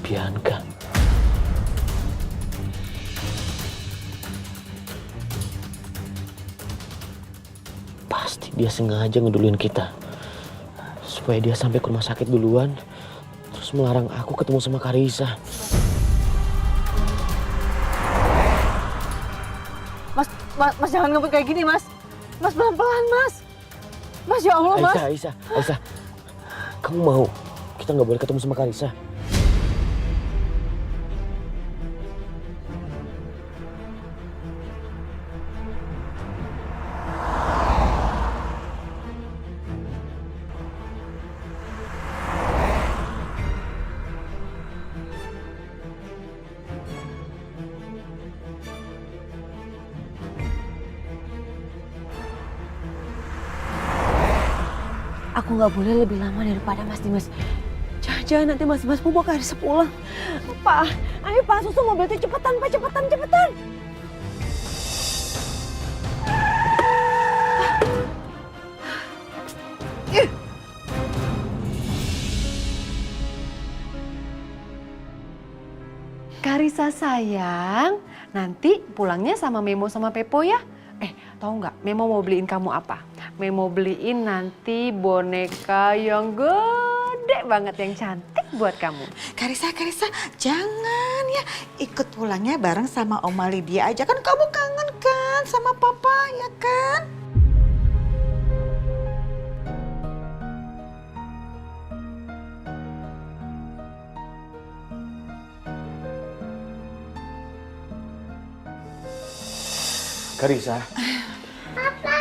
Bianca. Pasti dia sengaja ngeduluin kita. Supaya dia sampai ke rumah sakit duluan. Terus melarang aku ketemu sama Karissa. Mas jangan ngebut kayak gini, Mas. Mas pelan-pelan, Mas. Mas, ya Allah, Mas. Aisyah. Kamu mau kita nggak boleh ketemu sama Karissa? Aku nggak boleh lebih lama daripada Mas Dimas. Jangan nanti Mas Dimas bawa Karissa pulang. Pak, ayo Pak, susu mobil itu cepetan, Pak, cepetan. Karissa sayang, nanti pulangnya sama Memo sama Pepo ya. Tahu nggak, Memo mau beliin kamu apa? Memo beliin nanti boneka yang gede banget, yang cantik buat kamu. Karissa, jangan ya. Ikut pulangnya bareng sama Oma Lydia aja. Kan kamu kangen kan sama Papa, ya kan? Karissa. Papa.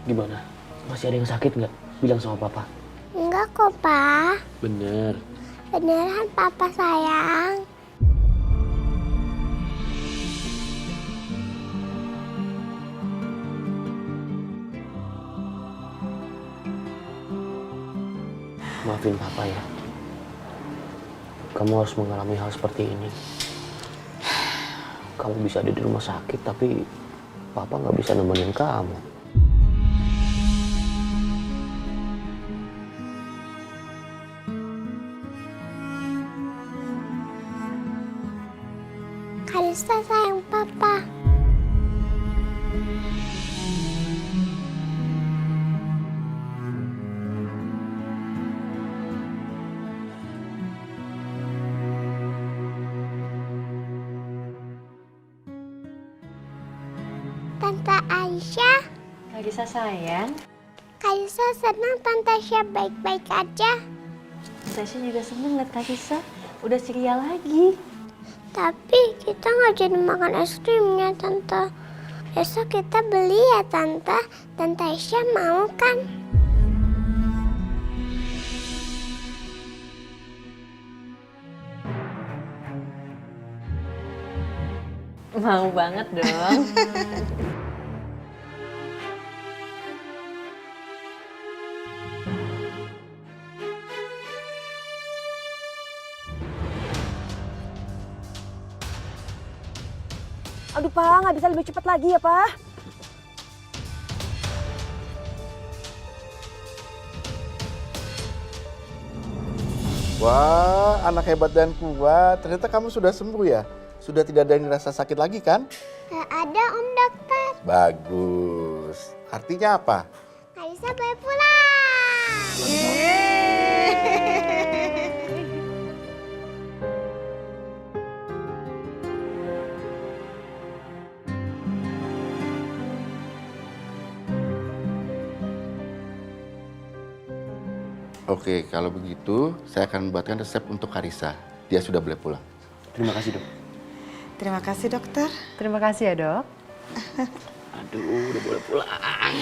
Gimana? Masih ada yang sakit nggak? Bilang sama Papa. Enggak kok, Pa. Bener. Beneran Papa sayang. Maafin Papa ya. Kamu harus mengalami hal seperti ini. Kamu bisa ada di rumah sakit, tapi Papa nggak bisa nemenin kamu. Karissa sayang Papa. Tante Aisyah. Karissa sayang, Karissa senang Tante Aisyah baik-baik aja. Tasya juga seneng liat Karissa udah ceria lagi. Tapi kita nggak jadi makan es krimnya, Tante. Besok kita beli ya, Tante. Tante Aisyah mau kan? Mau banget dong. Aduh, Pak, nggak bisa lebih cepat lagi ya, Pak? Wah, anak hebat dan kuat. Ternyata kamu sudah sembuh ya? Sudah tidak ada yang rasa sakit lagi kan? Nggak ada, Om Dokter. Bagus. Artinya apa? Karissa boleh pulang. Oke, kalau begitu saya akan membuatkan resep untuk Karissa. Dia sudah boleh pulang. Terima kasih, Dok. Terima kasih, dokter. Terima kasih ya dok. Aduh, udah boleh pulang.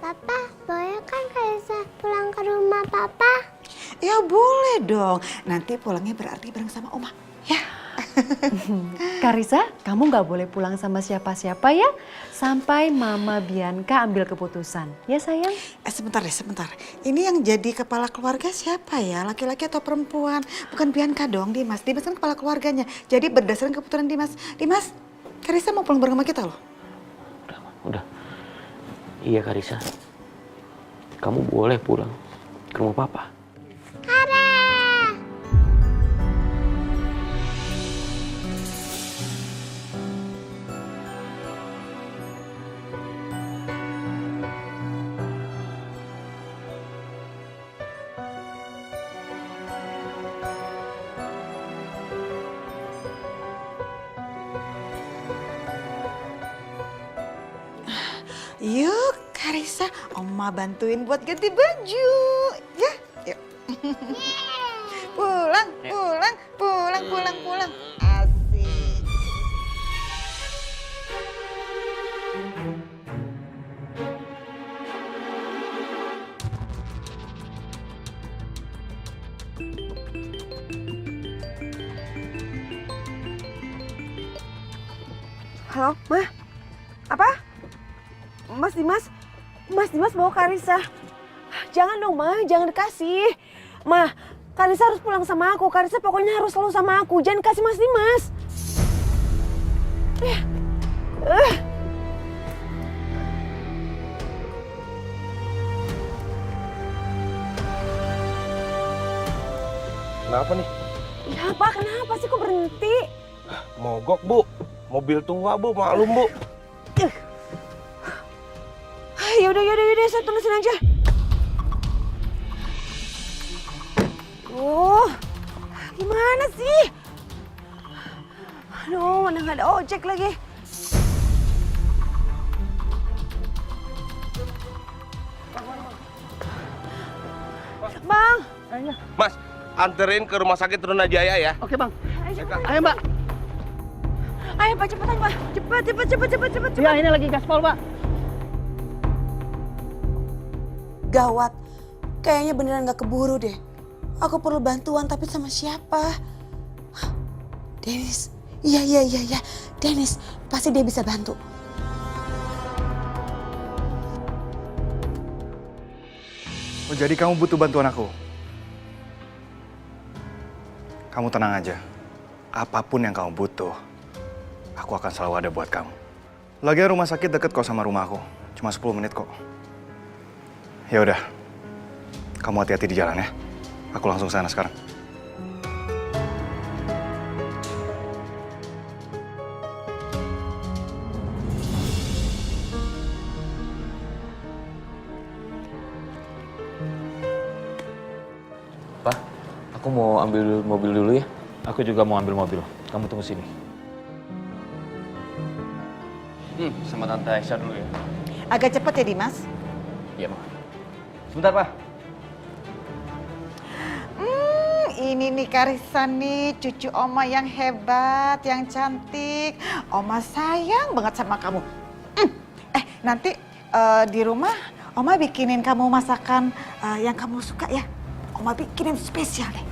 Papa, boleh kan Karissa pulang ke rumah Papa? Ya boleh dong. Nanti pulangnya berarti bareng sama Oma. Ya. Karissa, kamu nggak boleh pulang sama siapa-siapa ya, sampai Mama Bianca ambil keputusan. Ya sayang? Sebentar deh, sebentar. Ini yang jadi kepala keluarga siapa ya? Laki-laki atau perempuan? Bukan Bianca dong, Dimas. Dimas kan kepala keluarganya. Jadi berdasarkan keputusan Dimas. Dimas, Karissa mau pulang bareng sama kita loh. Udah. Iya, Karissa. Kamu boleh pulang. ke rumah papa. Kara. Yuk, Karissa, Oma bantuin buat ganti baju. Ya, yuk. Pulang, pulang, pulang, pulang, pulang. Asik. Halo, Ma? Apa? Mas Dimas bawa Karissa. Jangan dong, Ma, jangan dikasih. Ma, Karissa harus pulang sama aku. Karissa pokoknya harus selalu sama aku. Jangan kasih Mas Dimas. Kenapa nih? Ya, Pak, kenapa sih kok berhenti? Mogok, Bu. Mobil tua, Bu. Maklum, Bu. Yaudah, saya tulisin aja. Oh, gimana sih? Aduh, mana nggak ada ojek lagi. Bang, Mas, anterin ke rumah sakit Trunajaya ya. Oke, Bang. ayo Mbak. Ayo Pak, cepetan Pak. Cepet. Ya, ini lagi gaspol, Pak. Gawat, kayaknya beneran gak keburu deh. Aku perlu bantuan, tapi sama siapa? Hah, Dennis. Iya. Dennis, pasti dia bisa bantu. Oh, jadi kamu butuh bantuan aku? Kamu tenang aja. Apapun yang kamu butuh, aku akan selalu ada buat kamu. Lagian rumah sakit deket kok sama rumah aku. Cuma 10 menit kok. Ya udah, kamu hati-hati di jalan ya. Aku langsung sana sekarang. Pak, aku mau ambil mobil dulu ya. Aku juga mau ambil mobil. Kamu tunggu sini. Sama Tante Aisyah dulu ya. Agak cepet ya, Dimas? Iya, Pak. Sebentar, Pak. Ini nih Karissa nih, cucu Oma yang hebat, yang cantik. Oma sayang banget sama kamu. Nanti di rumah Oma bikinin kamu masakan yang kamu suka ya. Oma bikinin spesial deh.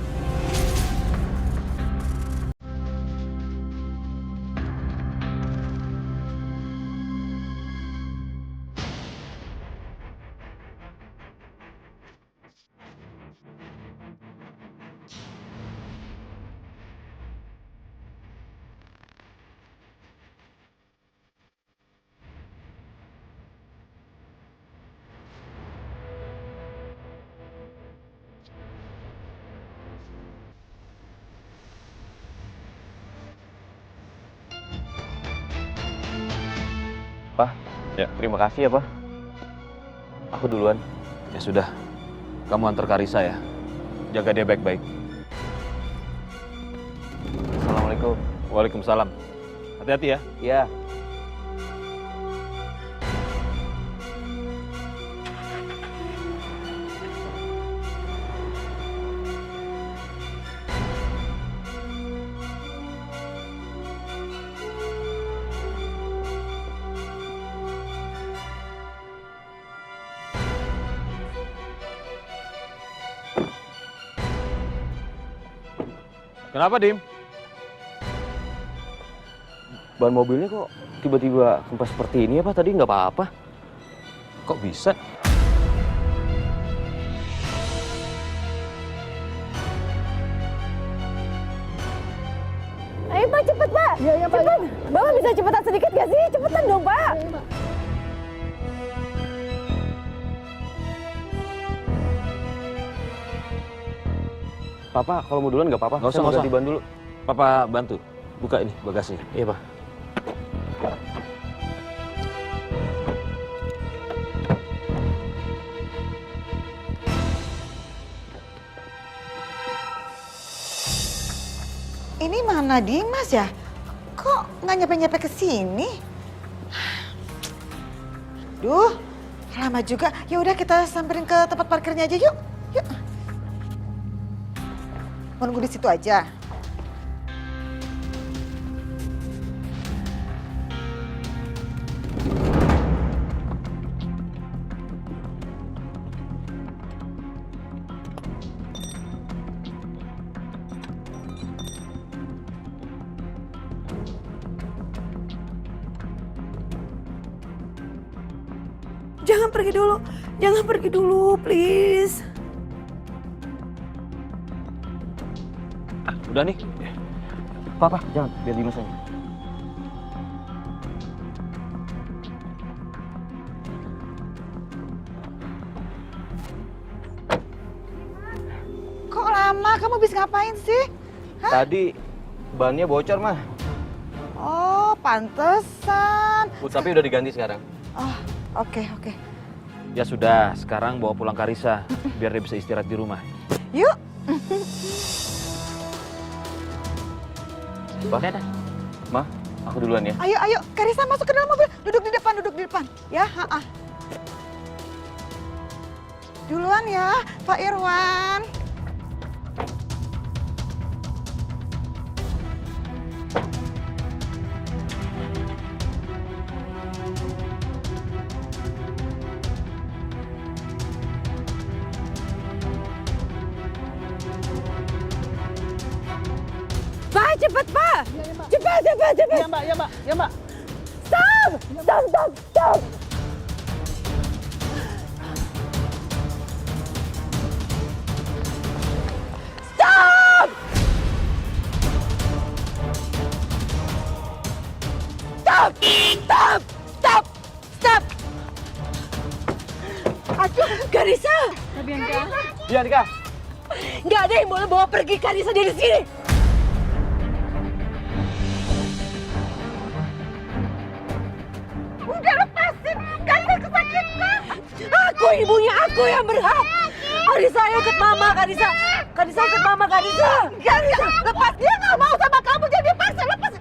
Pak, Ya. terima kasih ya, Pak. Aku duluan. Ya sudah, kamu antar Karissa ya. Jaga dia baik-baik. Assalamualaikum. Waalaikumsalam. Hati-hati ya. Iya. Kenapa, Dim? Ban mobilnya kok tiba-tiba kempes seperti ini ya, Pak? Tadi nggak apa-apa. Kok bisa? Ayo Pak, cepet Pak. Iya Pak. Cepet. Bapak bisa cepetan sedikit gak sih? Cepetan dong Pak. Papa kalau mau duluan nggak apa-apa. Nggak usah, Saya mau nggak ganti ban dulu. Papa bantu. Buka ini bagasi. Iya, Pak. Ini mana Dimas ya? Kok nggak nyampe-nyampe ke sini? Duh, lama juga. Ya udah kita samperin ke tempat parkirnya aja yuk. Yuk. Mau nunggu di situ aja. Jangan pergi dulu, please. Udah nih. Papa, jangan. Biar Dimas aja. Kok lama? Kamu habis ngapain sih? Tadi bannya bocor, Mah. Oh, pantesan. Tapi udah diganti sekarang. Oh, oke. Ya sudah, sekarang bawa pulang Karisa. Biar dia bisa istirahat di rumah. Yuk. Dadah. Ma, aku duluan ya. Ayo, Karisa masuk ke dalam mobil. Duduk di depan. Ya, Duluan ya, Pak Irwan. Pak, cepat, Pak. Cepat. Iya mbak. Stop. Stop. Aduh, Karisa. Bianca. Nggak ada yang boleh bawa pergi Karisa dari sini. Udah lepasin, Karisa kesakitan. Aku ibunya, aku yang berhak. Karisa, ayo ikut mama, Karisa. Karisa, lepas. Dia nggak mau sama kamu, jadi paksa lepas.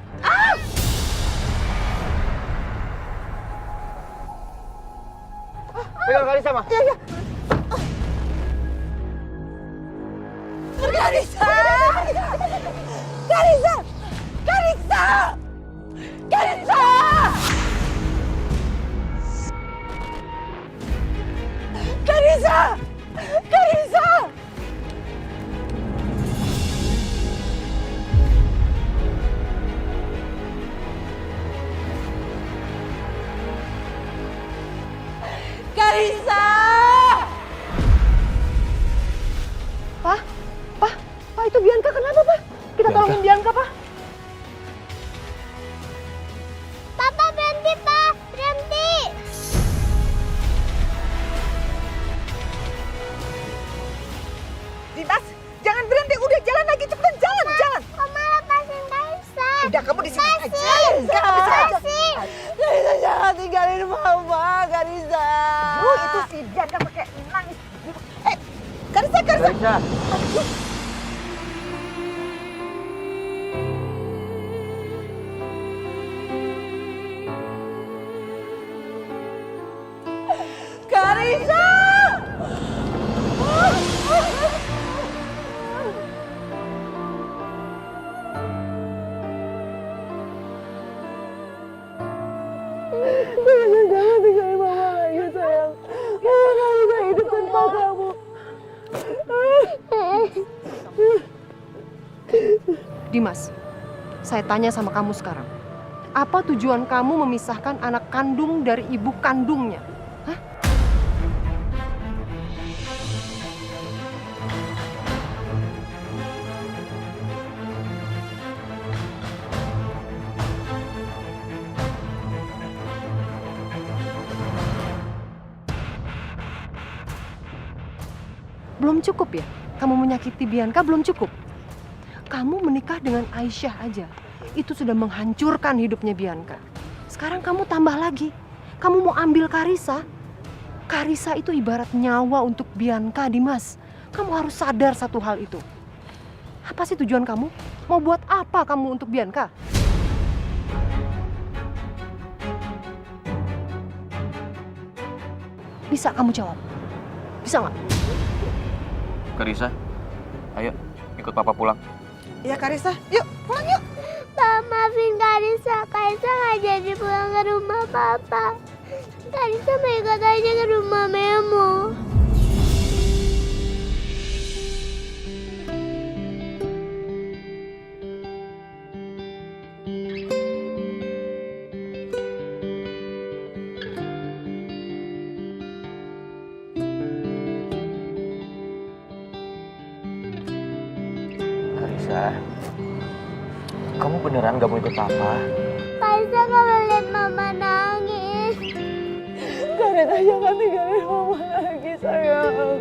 Pegang Karisa, Ma. Iya. Karisa! Pak, itu Bianca kenapa, Pak? Kita tolongin Bianca, Pak. Papa berhenti, Pak. Berhenti. Dimas, jangan berhenti. Udah jalan lagi, cepetan jalan. Oma lepasin Karisa. Udah kamu di sini aja. Lepasin. Karisa, jangan tinggalin Mama, Karisa. Itu si Bianca pakai nangis. Karisa. Karisa. Karisa! Jangan tinggalin Mama lagi, sayang. Mama gak bisa hidup tanpa kamu. Dimas, saya tanya sama kamu sekarang. Apa tujuan kamu memisahkan anak kandung dari ibu kandungnya? Hah? Belum cukup ya? kamu menyakiti Bianca belum cukup. Kamu menikah dengan Aisyah aja, itu sudah menghancurkan hidupnya Bianca. Sekarang kamu tambah lagi, kamu mau ambil Karissa. Karissa itu ibarat nyawa untuk Bianca, Dimas. Kamu harus sadar satu hal itu. Apa sih tujuan kamu? Mau buat apa kamu untuk Bianca? Bisa kamu jawab? Bisa nggak? Karissa, ayo ikut papa pulang. Iya Karissa, yuk pulang yuk. Pak, maafin Karissa. Karissa nggak jadi pulang ke rumah papa. Karissa mau ikut aja ke rumah Memo. Karissa, kamu beneran gak mau ikut papa? Karissa kalau lihat mama nangis. Karissa jangan tinggalin mama lagi sayang.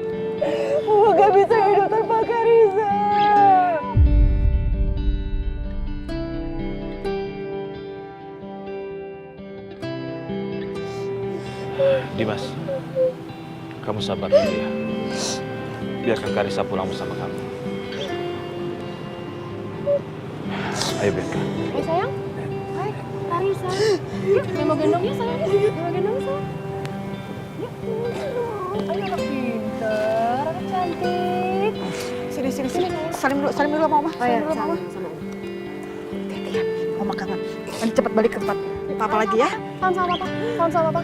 Mama gak bisa hidup tanpa Karissa. Dimas, kamu sabar dulu ya. Biarkan Karissa pulang bersama kamu. Ayo Bianca. Ayo sayang. Hai, Karissa. Yuk, Memo gendong ya sayang. Memo gendong sayang. Yuk, ayo anak pintar, anak cantik. Sini. Salim dulu sama Mama. Oh ya, Salim dulu Mama. sama. Hati-hati ya, Mama kangen. Nanti cepat balik ke tempat Papa lagi ya. Salam sama papa, salam sama papa.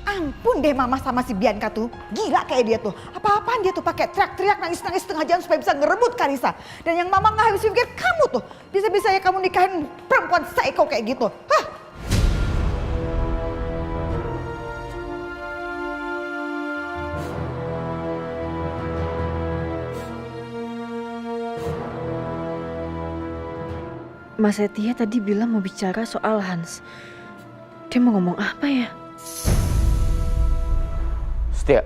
Ampun deh Mama sama si Bianca tuh. Gila kayak dia tuh. Apa-apaan dia tuh pakai teriak-teriak nangis-nangis setengah jam supaya bisa ngerebut Karissa. Dan yang Mama nggak habis pikir kamu tuh. Bisa-bisa ya kamu nikahin perempuan psycho kayak gitu. Hah? Mas Setia tadi bilang mau bicara soal Hans. Dia mau ngomong apa ya? Setia.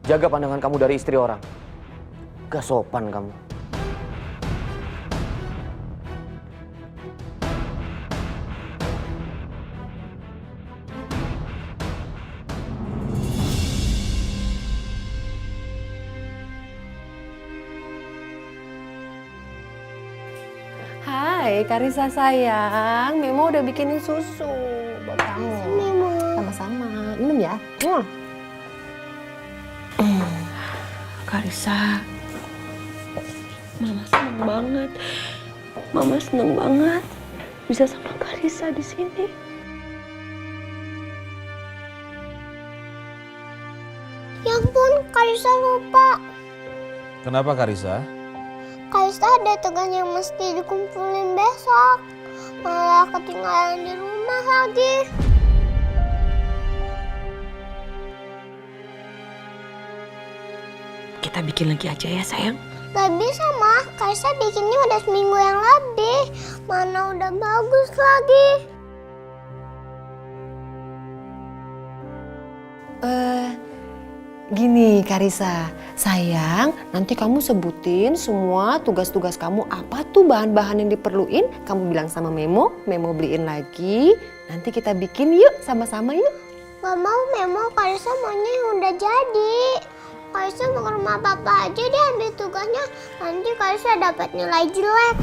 Jaga pandangan kamu dari istri orang. Gak sopan kamu. Hai Karissa sayang, Memo udah bikinin susu buat kamu. Memo. Sama-sama, minum ya. Karissa, Mama seneng banget. Mama seneng banget bisa sama Karissa di sini. Ya ampun, Karissa lupa. Kenapa Karissa? Karissa ada tugas yang mesti dikumpulin besok. Malah ketinggalan di rumah lagi. Kita bikin lagi aja ya sayang. Gak bisa mah, Karissa bikinnya udah seminggu yang lebih. Mana udah bagus lagi. Gini Karissa, sayang nanti kamu sebutin semua tugas-tugas kamu apa tuh bahan-bahan yang diperluin. Kamu bilang sama Memo, Memo beliin lagi. Nanti kita bikin yuk sama-sama yuk. Gak mau Memo, Karissa maunya yang udah jadi. Kaisa mau ke rumah papa aja deh ambil tugasnya. Nanti Kaisa dapat nilai jelek.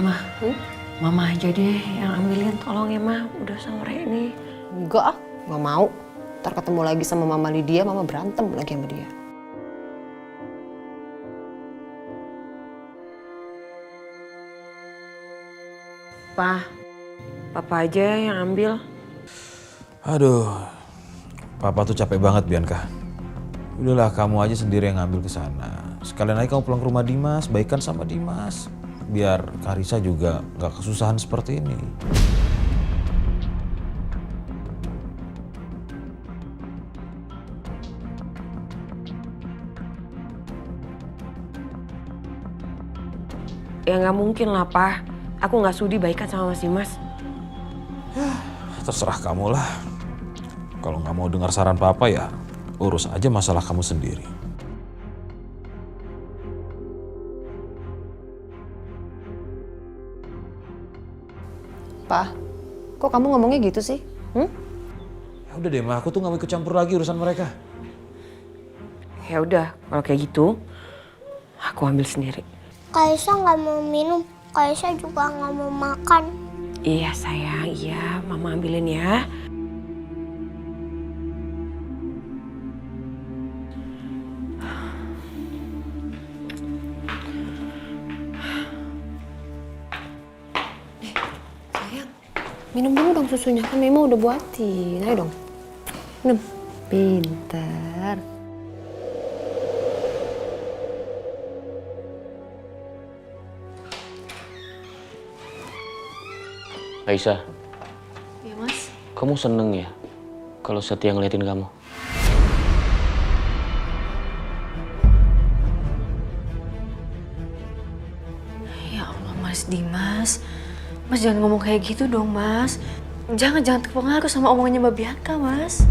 Mah, mama aja deh yang ambilin, tolong ya mah, udah sore ini. Enggak, nggak mau. Ntar ketemu lagi sama Mama Lydia, Mama berantem lagi sama dia. Papa aja yang ambil. Aduh, papa tuh capek banget Bianca. Udahlah kamu aja sendiri yang ngambil ke sana. Sekalian aja kamu pulang ke rumah Dimas, baikan sama Dimas. Biar Karisa juga nggak kesusahan seperti ini. Ya nggak mungkin lah, Pak. Aku nggak sudi baikan sama Mas Dimas. Terserah kamu lah. Kalau nggak mau dengar saran papa ya urus aja masalah kamu sendiri. Pa, kok kamu ngomongnya gitu sih? Ya udah deh, Ma, aku tuh nggak mau ikut campur lagi urusan mereka. Ya udah, kalau kayak gitu, aku ambil sendiri. Kaisa nggak mau minum. Kaisa juga nggak mau makan. Iya sayang, iya, mama ambilin ya. Minum dulu dong susunya, kan Memo udah buatin. Ayo dong, minum. Pintar. Aisyah, Iya Mas. kamu seneng ya kalau Setia ngeliatin kamu? Ya Allah Mas Dimas. Mas jangan ngomong kayak gitu dong Mas. Jangan terpengaruh sama omongannya Mbak Bianca Mas.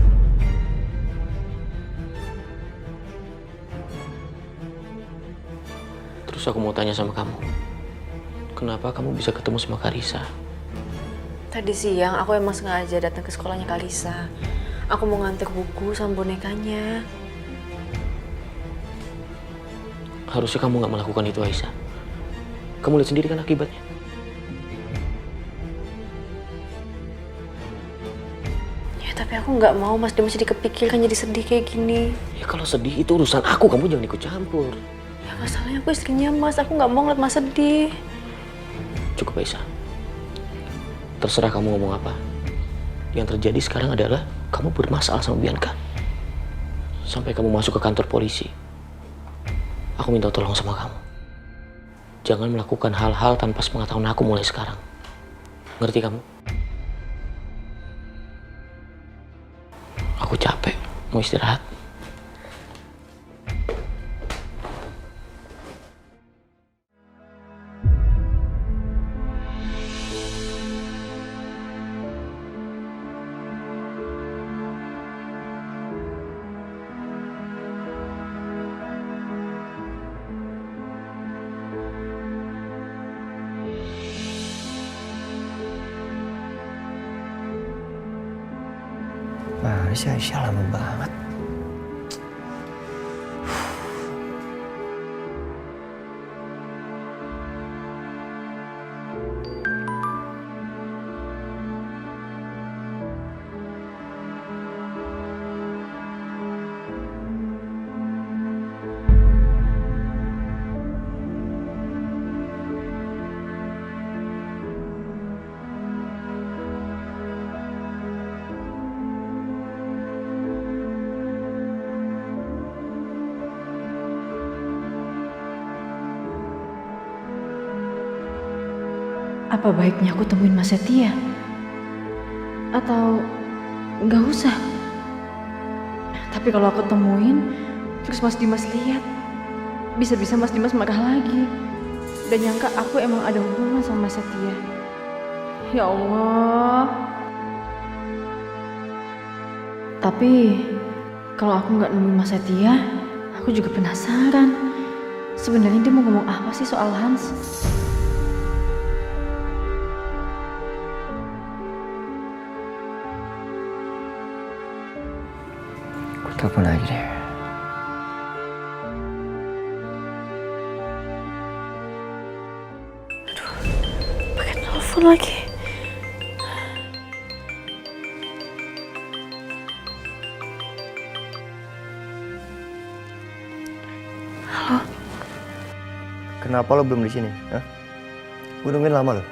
Terus aku mau tanya sama kamu, kenapa kamu bisa ketemu sama Karisa? Tadi siang aku emang sengaja datang ke sekolahnya Kalisa. Aku mau nganter buku sama bonekanya. Harusnya kamu nggak melakukan itu, Aisyah. Kamu lihat sendiri kan akibatnya. Ya tapi aku nggak mau Mas Dimas jadi kepikir kan jadi sedih kayak gini. Ya kalau sedih itu urusan aku, kamu jangan ikut campur. Ya masalahnya aku istrinya Mas, aku nggak mau ngeliat Mas sedih. Cukup, Aisyah. Terserah kamu ngomong apa. Yang terjadi sekarang adalah kamu bermasalah sama Bianca. Sampai kamu masuk ke kantor polisi. Aku minta tolong sama kamu. Jangan melakukan hal-hal tanpa sepengetahuan aku mulai sekarang. Ngerti kamu? Aku capek, mau istirahat. Nah, si Aisyah lama banget. Apa baiknya aku temuin Mas Setia? Atau nggak usah? Tapi kalau aku temuin, terus Mas Dimas lihat, bisa-bisa Mas Dimas marah lagi. Dan nyangka aku emang ada hubungan sama Mas Setia. Ya Allah. Tapi kalau aku nggak nemuin Mas Setia, aku juga penasaran. Sebenarnya dia mau ngomong apa sih soal Hans? Telepon lagi deh. Pakai telepon lagi. Halo. Kenapa lo belum di sini? Hah? Gue nungguin lama lo.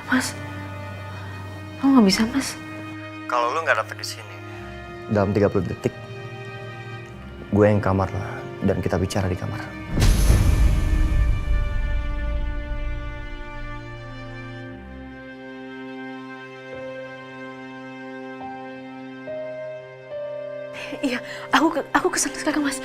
Mas, kamu nggak bisa, Mas? Kalau lo nggak datang di sini, dalam 30 detik, gue yang kamar lah dan kita bicara di kamar. Iya, aku kesana sekarang, Mas.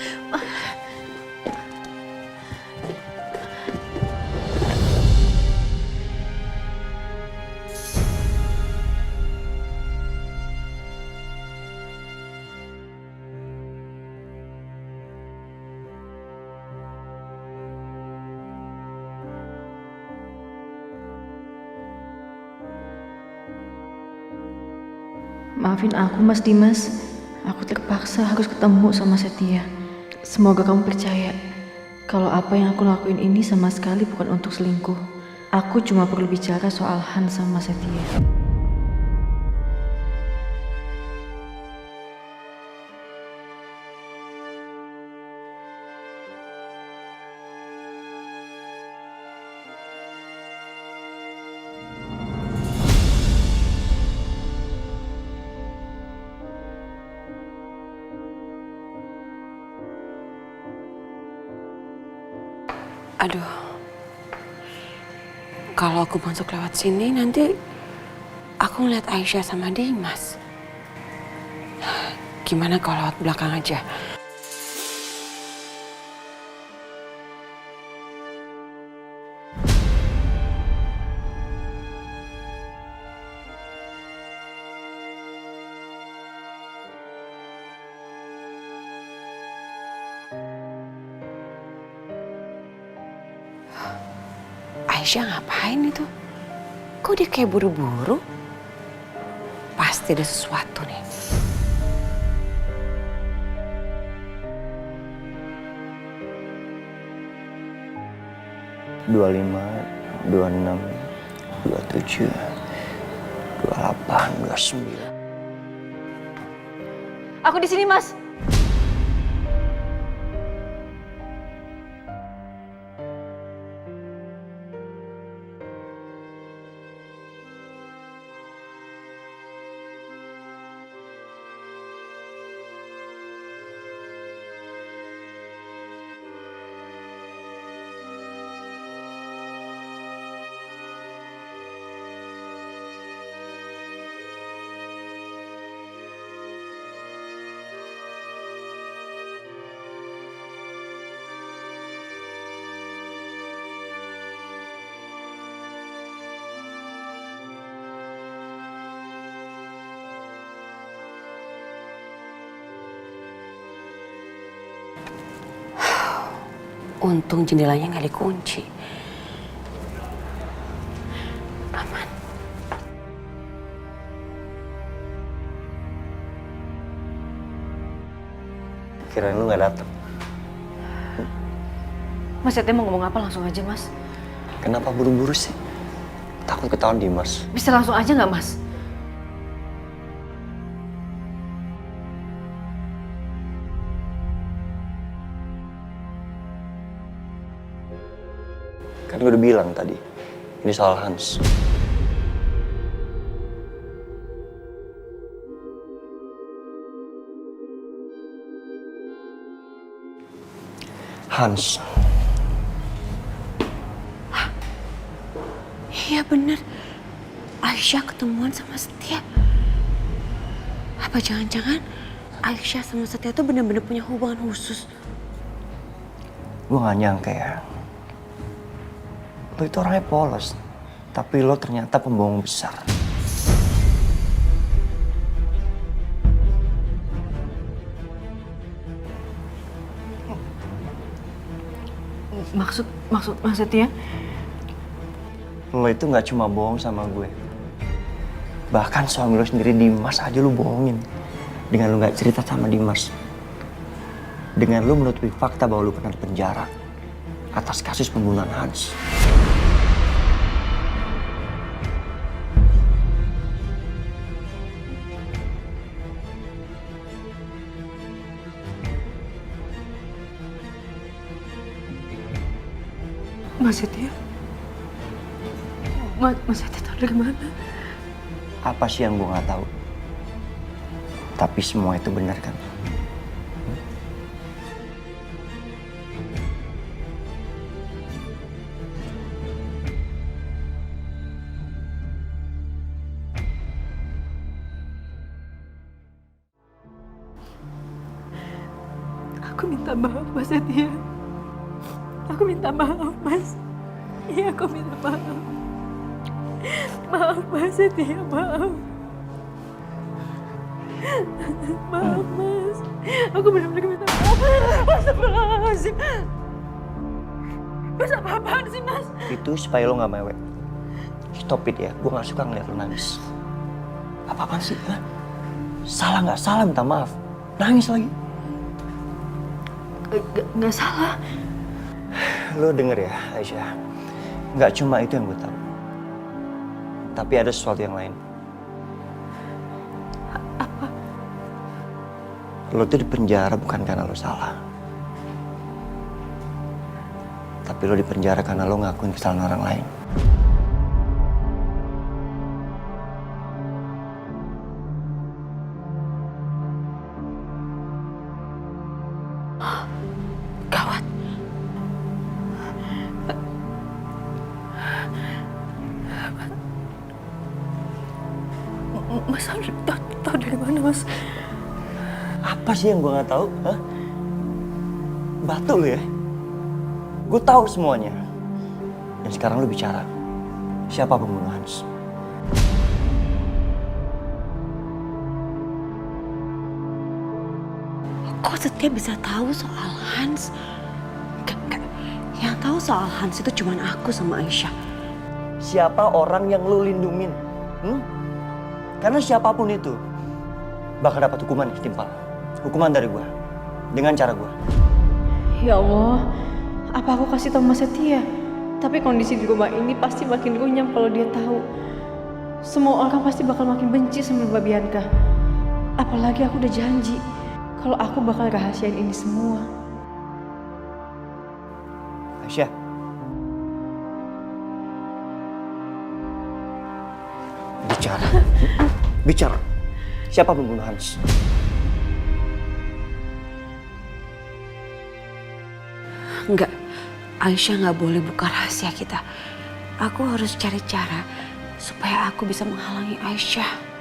Maafin aku, Mas Dimas. Aku terpaksa harus ketemu sama Setia. Semoga kamu percaya kalau apa yang aku lakuin ini sama sekali bukan untuk selingkuh. Aku cuma perlu bicara soal Hans sama Setia. Aduh, kalau aku masuk lewat sini nanti aku ngeliat Aisyah sama Dimas. Gimana kalau lewat belakang aja? Aisyah ngapain itu? Kok dia kayak buru-buru? Pasti ada sesuatu nih. Dua 25, 26, 27, 28, 29. Aku di sini, Mas. Untung jendelanya nggak dikunci. Aman. Kirain lu nggak datang. Mas Setia mau ngomong apa langsung aja, Mas. Kenapa buru-buru sih? Takut ketahuan Dimas. Bisa langsung aja nggak, Mas? Kan gue udah bilang tadi, ini soal Hans. Hans. Iya bener. Aisyah ketemuan sama Setia. Apa jangan-jangan Aisyah sama Setia tuh bener-bener punya hubungan khusus? Gue gak nyangka ya. Lo itu orangnya polos, tapi lo ternyata pembohong besar. Maksud Mas Setia? Lo itu gak cuma bohong sama gue. Bahkan suami lo sendiri Dimas aja lo bohongin. Dengan lu gak cerita sama Dimas. Dengan lu menutupi fakta bahwa lu pernah di penjara atas kasus pembunuhan Hans. Mas Setia? Mas Setia tahu dari mana? Apa sih yang gue gak tahu? Tapi semua itu benar kan? Aku minta maaf, Mas Setia. Aku minta maaf, Mas. Iya, aku minta maaf. Maaf, Mas Setia, maaf. Maaf, Mas. Aku benar-benar minta maaf. Astagfirullahaladzim. Mas, apa-apaan sih, Mas? Itu supaya lo gak mewek. Stop it ya, gue gak suka ngeliat lo nangis. Apa-apaan sih? Hah? Salah gak salah minta maaf. Nangis lagi. Nggak salah. Lo denger ya, Aisyah. Gak cuma itu yang gue tahu. Tapi ada sesuatu yang lain. Apa? Lo tuh di penjara bukan karena lo salah. Tapi lo di penjara karena lo ngakuin kesalahan orang lain. Gawat. Mas tahu dari mana, Mas? Apa sih yang gue nggak tahu? Hah? Batu lo ya? Gue tahu semuanya. Dan sekarang lo bicara. Siapa pembunuh Hans? Kok Setia bisa tahu soal Hans? Enggak. Yang tahu soal Hans itu cuma aku sama Aisyah. Siapa orang yang lo lindungin? Karena siapapun itu bakal dapat hukuman yang setimpal. Hukuman dari gue. Dengan cara gue. Ya Allah, apa aku kasih tau Mas Setia? Tapi kondisi di rumah ini pasti makin runyam kalau dia tahu. Semua orang pasti bakal makin benci sama Mbak Bianca. Apalagi aku udah janji kalau aku bakal rahasiain ini semua. Aisyah. Bicara. Bicara. Siapa pembunuh Hans? Enggak, Aisyah nggak boleh buka rahasia kita. Aku harus cari cara supaya aku bisa menghalangi Aisyah.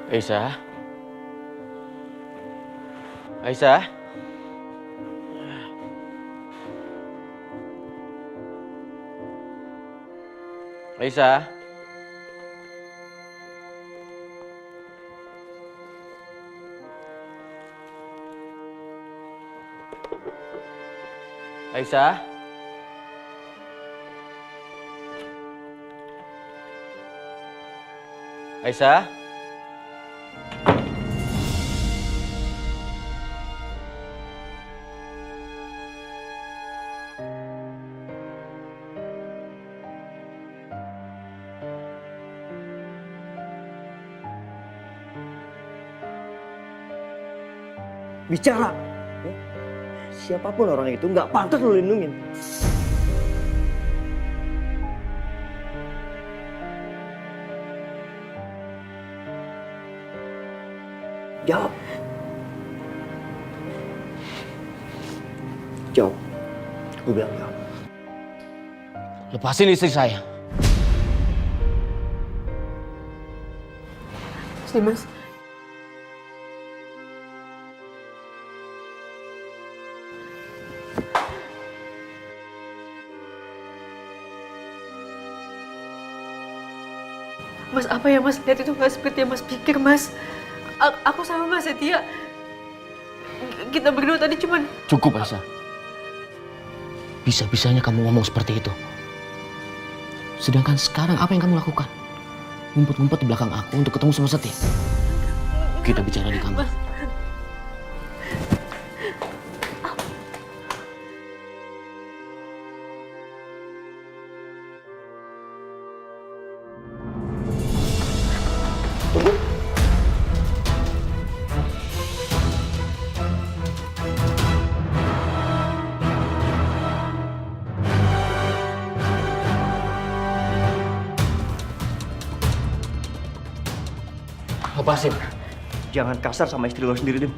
Aisyah? Aisyah? Aisyah? Aisyah? Aisyah? Bicara. Ya? Siapapun orang itu nggak pantas lo lindungin. Jawab. Jawab. Gue bilang jawab. Lepasin istri saya. Mas Dimas. Mas, apa yang Mas lihat itu nggak seperti yang Mas pikir, Mas. Aku sama Mas Setia, kita berdua tadi cuman... Cukup, Aisyah. Bisa-bisanya kamu ngomong seperti itu. Sedangkan sekarang apa yang kamu lakukan? Ngumpet-ngumpet di belakang aku untuk ketemu sama Setia. Kita bicara di kamar. Mas. Lepasin. Jangan kasar sama istri lo sendiri, Dim.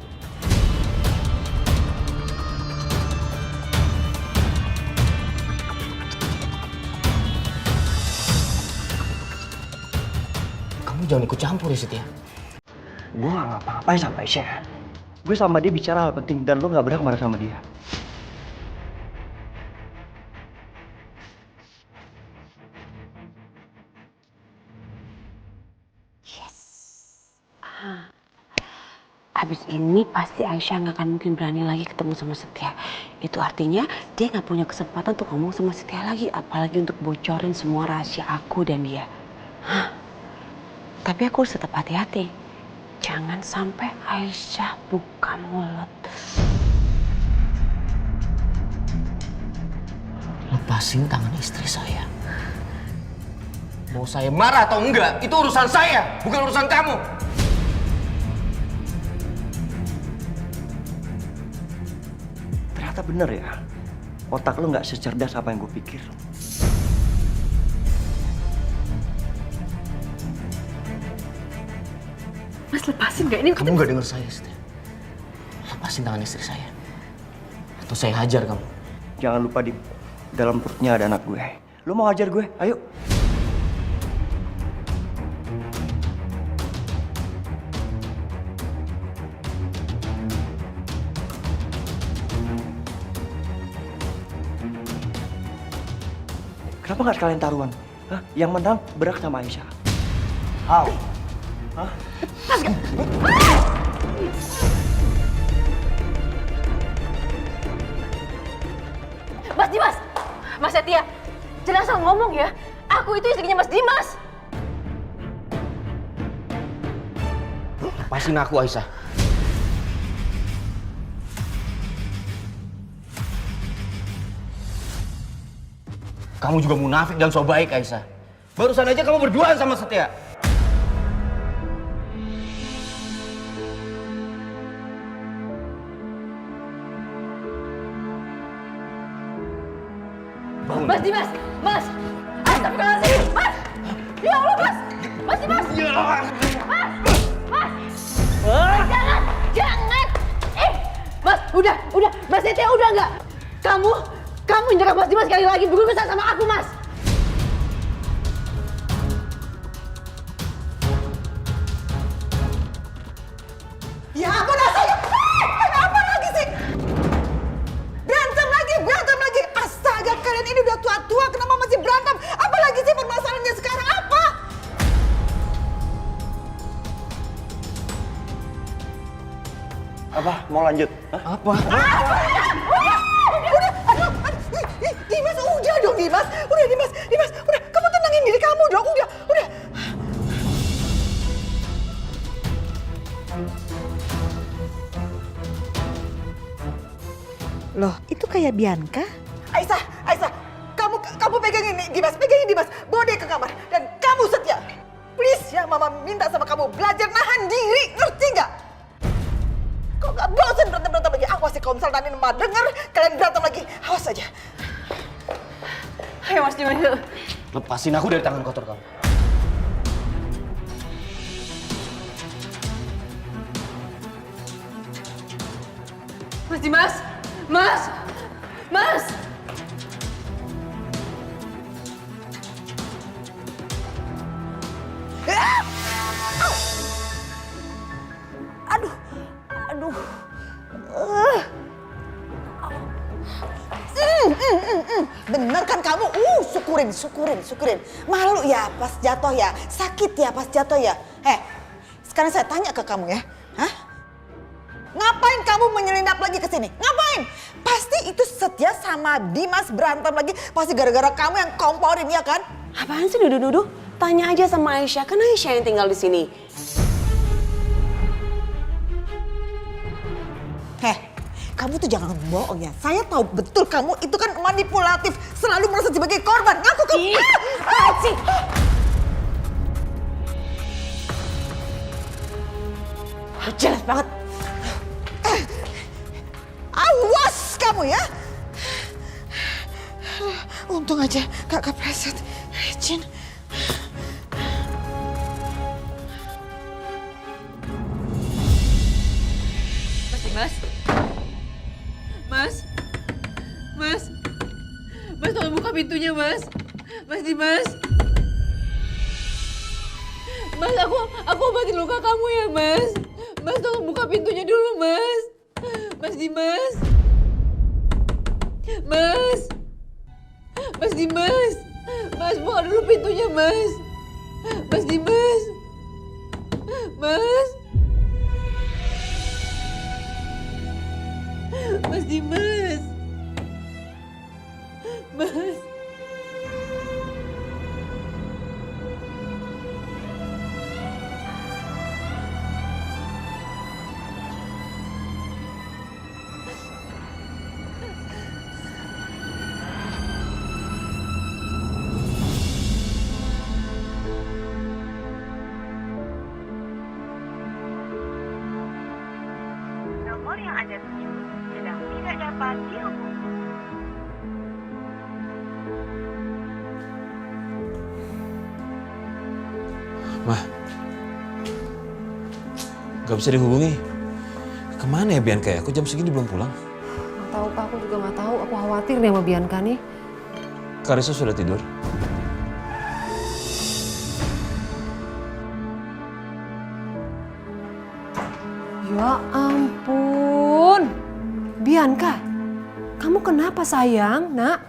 Kamu jangan ikut campur ya, Setia. Gue gak ngapa-ngapain sama Aisyah. Gue sama dia bicara hal penting dan lo gak berhak marah sama dia. Habis ini pasti Aisyah nggak akan mungkin berani lagi ketemu sama Setia. Itu artinya dia nggak punya kesempatan untuk ngomong sama Setia lagi, apalagi untuk bocorin semua rahasia aku dan dia. Tapi aku harus tetap hati-hati. Jangan sampai Aisyah buka mulut. Lepasin tangan istri saya. Mau saya marah atau enggak, itu urusan saya, bukan urusan kamu. Ternyata bener ya, otak lo nggak secerdas apa yang gue pikir. Mas, lepasin nggak ini? Kamu nggak dengar saya, Setia. Lepasin tangan istri saya. Atau saya hajar kamu. Jangan lupa, di dalam perutnya ada anak gue. Lo mau hajar gue? Ayo. Kenapa nggak sekalian taruhan? Hah? Yang menang berhak sama Aisyah. How? Hah? Mas Dimas! Mas Setia, jangan asal ngomong ya. Aku itu istrinya Mas Dimas. Lepasin aku, Aisyah. Kamu juga munafik dan so baik, Aisyah. Barusan aja kamu berduaan sama Setia. Mas Dimas! Mas! Astagfirullahaladzim! Mas! Ya Allah, Mas! Mas Dimas! Mas! Mas! Jangan! Jangan! Mas, udah! Mas Setia, udah nggak? Kamu nyerang Mas Dimas sekali lagi, berurusan sama aku, Mas! Ya ampun, astaga! Apa lagi sih? Berantem lagi! Astaga, kalian ini udah tua-tua, kenapa masih berantem? Apa lagi sih permasalahannya sekarang? Apa? Apa? Mau lanjut? Hah? Apa? Dimas, udah dong Dimas. Udah Dimas, udah. Kamu tenangin diri kamu dong, udah. Loh, itu kayak Bianca? Aisyah, kamu pegangin Dimas, bawa dia ke kamar. Dan kamu Setia, please ya, Mama minta sama kamu belajar nahan diri, ngerti nggak? Kok nggak bosan berantem Kalau misalnya Nani Mah denger, kalian berantem lagi. Awas aja. Ayo Mas Dimas. Lepasin aku dari tangan kotor kamu. Mas Dimas! Mas! Mas! Aduh, aduh. Bener kan kamu? Syukurin. Malu ya pas jatuh ya? Sakit ya pas jatuh ya? Sekarang saya tanya ke kamu ya. Hah? Ngapain kamu menyelinap lagi ke sini? Ngapain? Pasti itu Setia sama Dimas berantem lagi. Pasti gara-gara kamu yang komporin ya kan? Apaan sih nuduh-nuduh? Tanya aja sama Aisyah, kan Aisyah yang tinggal di sini. Kamu tuh jangan bohong ya. Saya tahu betul kamu itu kan manipulatif. Selalu merasa sebagai korban. Ngaku kamu. Apaan sih? Jelas banget. Awas kamu ya. Untung aja gak kepleset. Jin. Mas tolong buka pintunya Mas. Mas Dimas. Mas aku obatin luka kamu ya Mas. Mas tolong buka pintunya dulu Mas. Mas Dimas. Mas Dimas. Mas buka dulu pintunya Mas. Mas Dimas. Mas Dimas. Mas. Nomor yang Anda tuju sedang tidak dapat dihubungi. Mah, gak bisa dihubungi. Kemana ya Bianca ya? Aku jam segini belum pulang. Gak tahu Pak, aku juga gak tahu. Aku khawatir nih sama Bianca nih. Karissa sudah tidur? Ya ampun. Bianca, kamu kenapa sayang, nak?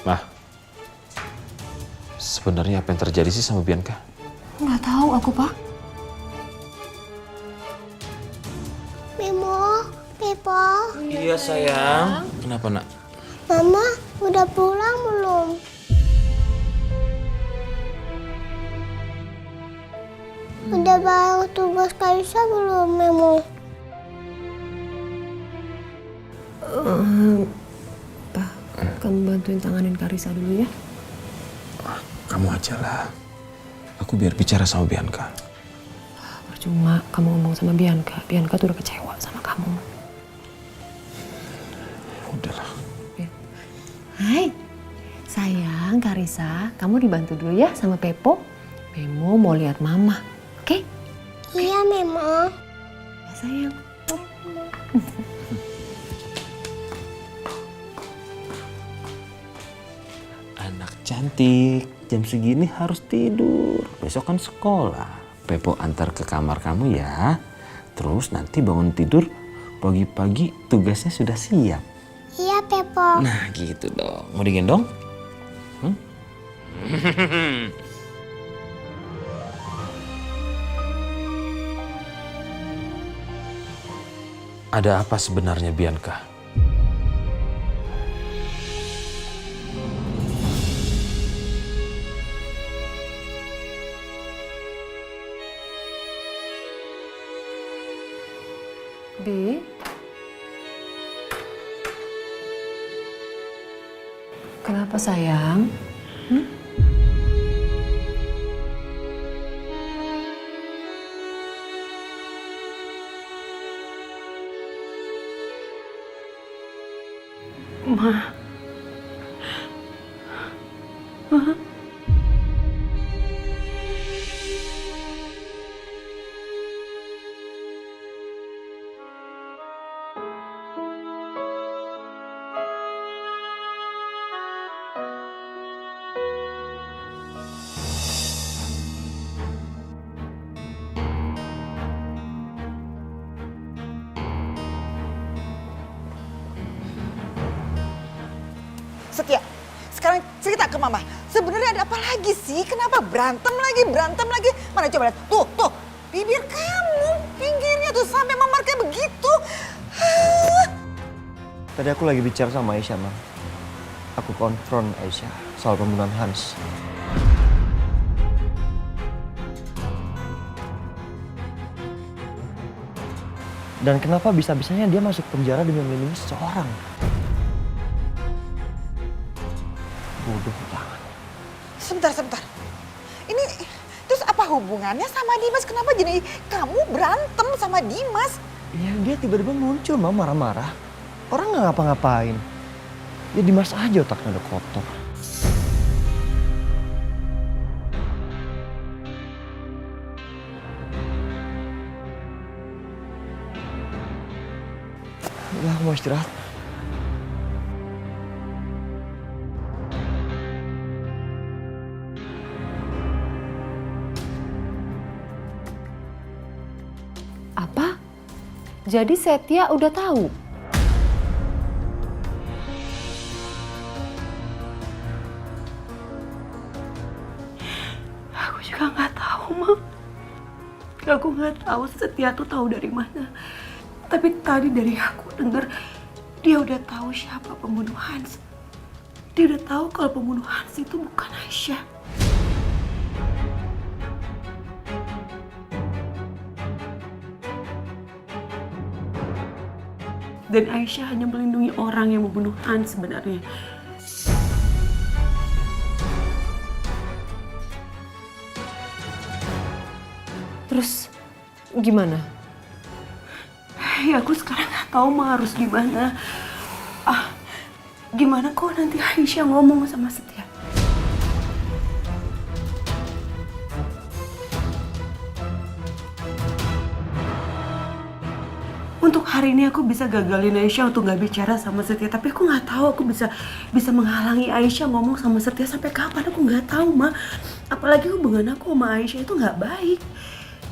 Mah, sebenarnya apa yang terjadi sih sama Bianca? Nggak tahu aku, Pak. Memo, Pepo. Iya sayang. Kenapa nak? Mama udah pulang belum? Udah bayar tugas Karissa belum, Memo? Pak, kamu bantuin tanganin Karissa dulu ya. Kamu aja lah. Aku biar bicara sama Bianca. Percuma kamu ngomong sama Bianca. Bianca tuh udah kecewa sama kamu. Udahlah. Hai, sayang Karissa, kamu dibantu dulu ya sama Pepo. Memo mau lihat mama, oke? Iya, Memo. Ya sayang. Anak cantik, jam segini harus tidur. Besok kan sekolah. Pepo antar ke kamar kamu ya. Terus nanti bangun tidur, pagi-pagi tugasnya sudah siap. Iya, Pepo. Nah gitu dong. Mau digendong? Ada apa sebenarnya Bianca? Bi, Kenapa sayang? Ma. Ma. Setia, sekarang cerita ke mama. Sebenarnya ada apa lagi sih? Kenapa berantem lagi? Mana coba lihat. Tuh, bibir kamu, pinggirnya tuh sampai memar kayak begitu. Tadi aku lagi bicara sama Aisyah, Ma. Aku konfront Aisyah soal pembunuhan Hans. Dan kenapa bisa-bisanya dia masuk penjara demi melindungi seseorang? Bodoh banget. Sebentar. Ini terus apa hubungannya sama Dimas? Kenapa jadi kamu berantem sama Dimas? Ya dia tiba-tiba muncul, Ma, marah-marah. Orang nggak ngapa-ngapain. Ya Dimas aja otaknya udah kotor. Udah, aku mau istirahat. Apa? Jadi Setia udah tahu? Aku juga nggak tahu, Ma. Aku nggak tahu Setia tuh tahu dari mana. Tapi tadi dari aku dengar dia udah tahu siapa pembunuh Hans. Dia udah tahu kalau pembunuh Hans itu bukan Aisyah. Dan Aisyah hanya melindungi orang yang membunuh Hans sebenarnya. Terus gimana? Ya aku sekarang nggak tahu Ma harus gimana. Gimana kok nanti Aisyah ngomong sama Setia? Untuk hari ini aku bisa gagalin Aisyah untuk nggak bicara sama Setia, tapi aku nggak tahu aku bisa menghalangi Aisyah ngomong sama Setia sampai kapan, aku nggak tahu, Ma. Apalagi hubungan aku sama Aisyah itu nggak baik.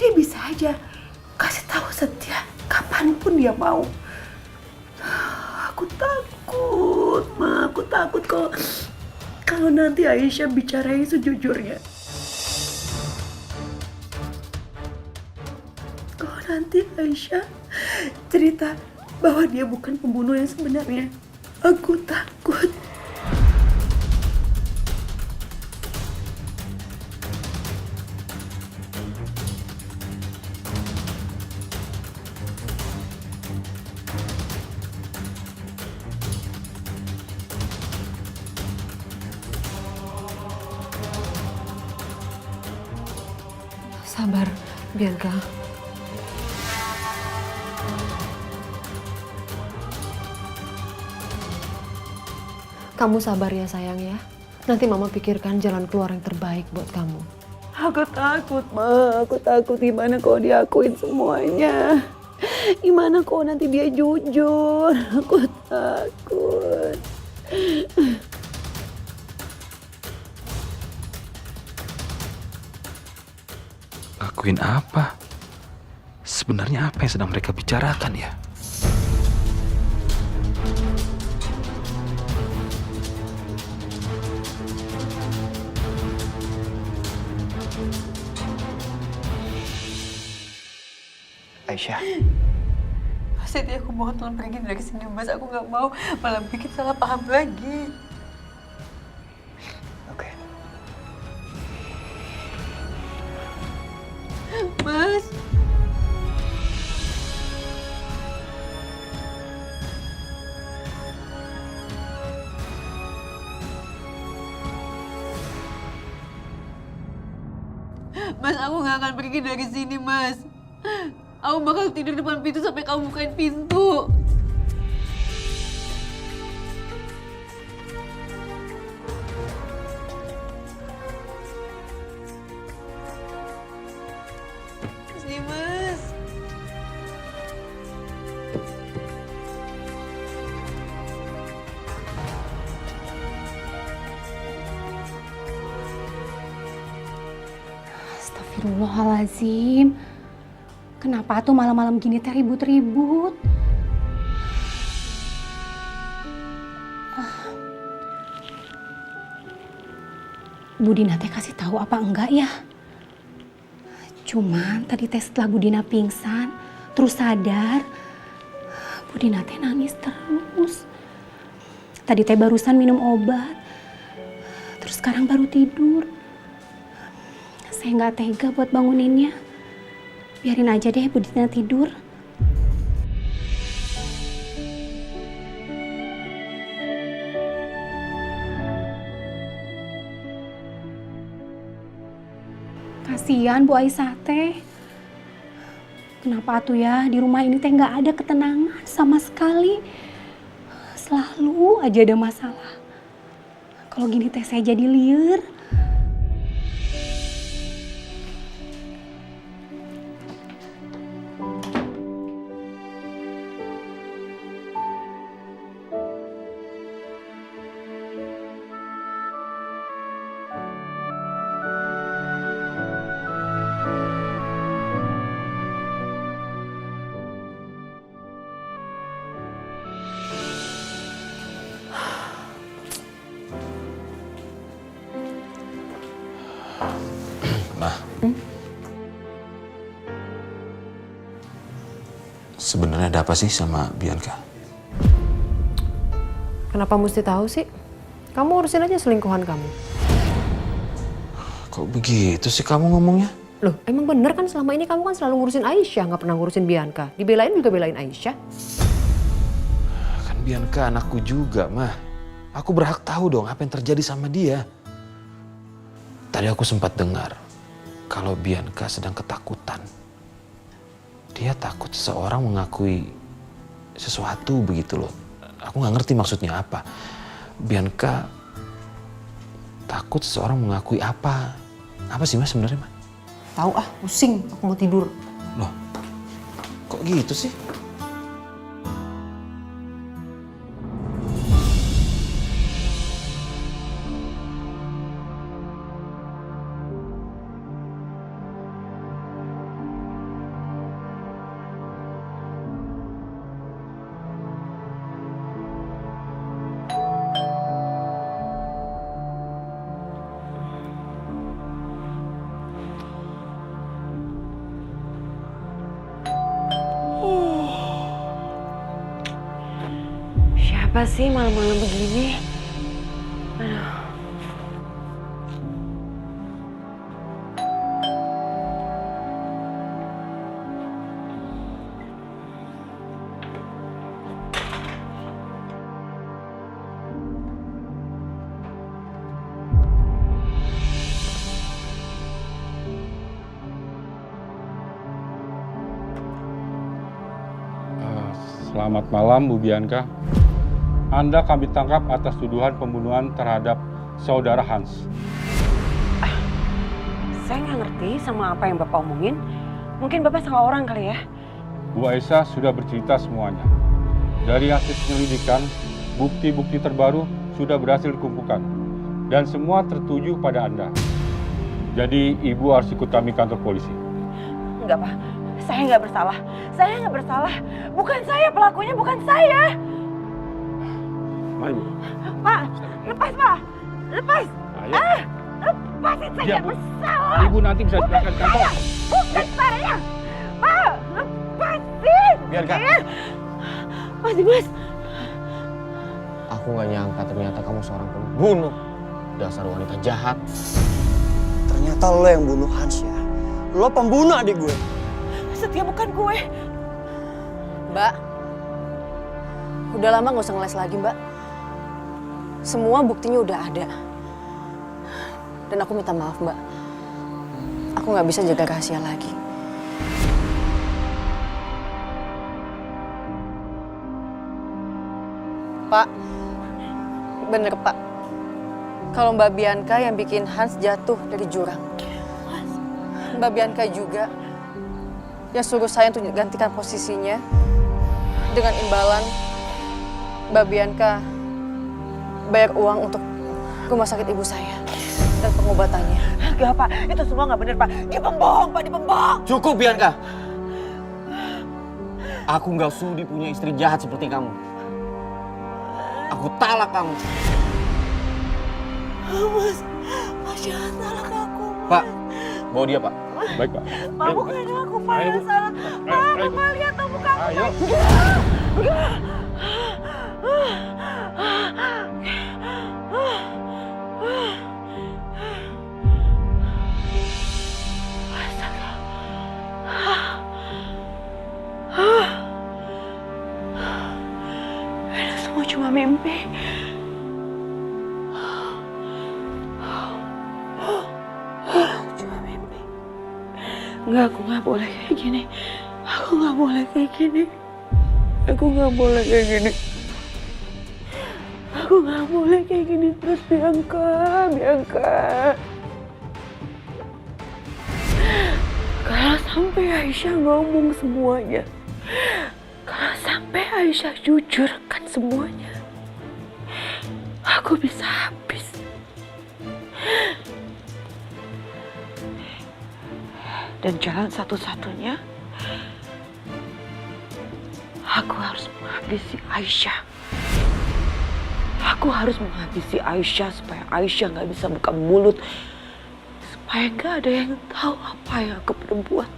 Dia bisa aja kasih tahu Setia kapanpun dia mau. Aku takut, Ma. Aku takut kalau nanti Aisyah bicarain sejujurnya. Kalau nanti Aisyah cerita bahwa dia bukan pembunuh yang sebenarnya, aku takut. Sabar, Bianca. Kamu sabar ya sayang ya. Nanti Mama pikirkan jalan keluar yang terbaik buat kamu. Aku takut, Ma. Aku takut gimana kalau diakuin semuanya. Gimana kalau nanti dia jujur. Aku takut. Akuin apa? Sebenarnya apa yang sedang mereka bicarakan ya? Aisyah. Setia, aku mohon tolong pergi dari sini, Mas. Aku nggak mau malah bikin salah paham lagi. Oke. Mas. Mas, aku nggak akan pergi dari sini, Mas. Aku bakal tidur depan pintu sampai kamu bukain pintu. Mas Dimas. Astagfirullahaladzim. Kenapa tuh malam-malam gini teh ribut-ribut? Bu Dina teh kasih tahu apa enggak ya? Cuman tadi teh setelah Bu Dina pingsan, terus sadar, Bu Dina teh nangis terus. Tadi teh barusan minum obat, terus sekarang baru tidur. Saya nggak tega buat banguninnya. Biarin aja deh Bu Dina tidur. Kasihan Bu Aisyah teh. Kenapa tuh ya di rumah ini teh nggak ada ketenangan sama sekali. Selalu aja ada masalah. Kalau gini teh saya jadi liar. Sebenarnya ada apa sih sama Bianca? Kenapa mesti tahu sih? Kamu urusin aja selingkuhan kamu. Kok begitu sih kamu ngomongnya? Loh, emang bener kan selama ini kamu kan selalu ngurusin Aisyah, nggak pernah ngurusin Bianca. Dibelain juga belain Aisyah. Kan Bianca anakku juga, Mah. Aku berhak tahu dong apa yang terjadi sama dia. Tadi aku sempat dengar kalau Bianca sedang ketakutan. Dia takut seseorang mengakui sesuatu begitu loh. Aku nggak ngerti maksudnya apa. Bianca takut seseorang mengakui apa. Apa sih Mas sebenarnya, Mas? Tahu ah, pusing. Aku mau tidur. Loh, kok gitu sih? Siapa sih malam-malam begini? Aduh. Selamat malam Bu Bianca. Anda kami tangkap atas tuduhan pembunuhan terhadap saudara Hans. Saya nggak ngerti sama apa yang Bapak omongin. Mungkin Bapak salah orang kali ya. Bu Aisyah sudah bercerita semuanya. Dari hasil penyelidikan, bukti-bukti terbaru sudah berhasil dikumpulkan. Dan semua tertuju pada Anda. Jadi Ibu harus ikut kami kantor polisi. Enggak, Pak. Saya nggak bersalah. Saya nggak bersalah. Bukan saya pelakunya, bukan saya. Mari, Bu. Pak, lepas, Pak. Lepas. Ayo. Lepasin, saya nggak bersalah. Ibu nanti bisa diserahkan ke kantor. Bukan saya. Pak, lepasin. Bianca. Mas Dimas. Aku nggak nyangka ternyata kamu seorang pembunuh. Dasar wanita jahat. Ternyata lo yang bunuh Hans ya. Lo pembunuh adik gue. Setia bukan gue. Mbak, udah lama gak usah ngeles lagi, Mbak. Semua buktinya udah ada. Dan aku minta maaf, Mbak. aku nggak bisa jaga rahasia lagi. Pak, bener Pak. Kalau Mbak Bianca yang bikin Hans jatuh dari jurang. Mbak Bianca juga yang suruh saya untuk gantikan posisinya dengan imbalan Mbak Bianca bayar uang untuk rumah sakit ibu saya dan pengobatannya. Enggak Pak, itu semua nggak benar Pak. Dia pembohong Pak, dia pembohong. Cukup Bianca. Aku nggak sudi punya istri jahat seperti kamu. Aku talak kamu. Mas jangan talak aku. Pak, bawa dia Pak. Baik Pak. Pak, bukan aku, Pak, yang salah. Pak, Bapak lihat tuh muka aku. Ayo. Ini semua cuma mimpi. Cuma mimpi. Enggak, aku nggak boleh kayak gini. Aku nggak boleh kayak gini. Aku nggak boleh kayak gini. Aku nggak boleh kayak gini terus, Bianca, Bianca. Kalau sampai Aisyah ngomong semuanya, kalau sampai Aisyah jujurkan semuanya, aku bisa habis. Dan jalan satu-satunya, aku harus menghabisi Aisyah. Aku harus menghabisi Aisyah supaya Aisyah nggak bisa buka mulut. Supaya nggak ada yang tahu apa yang aku perbuat.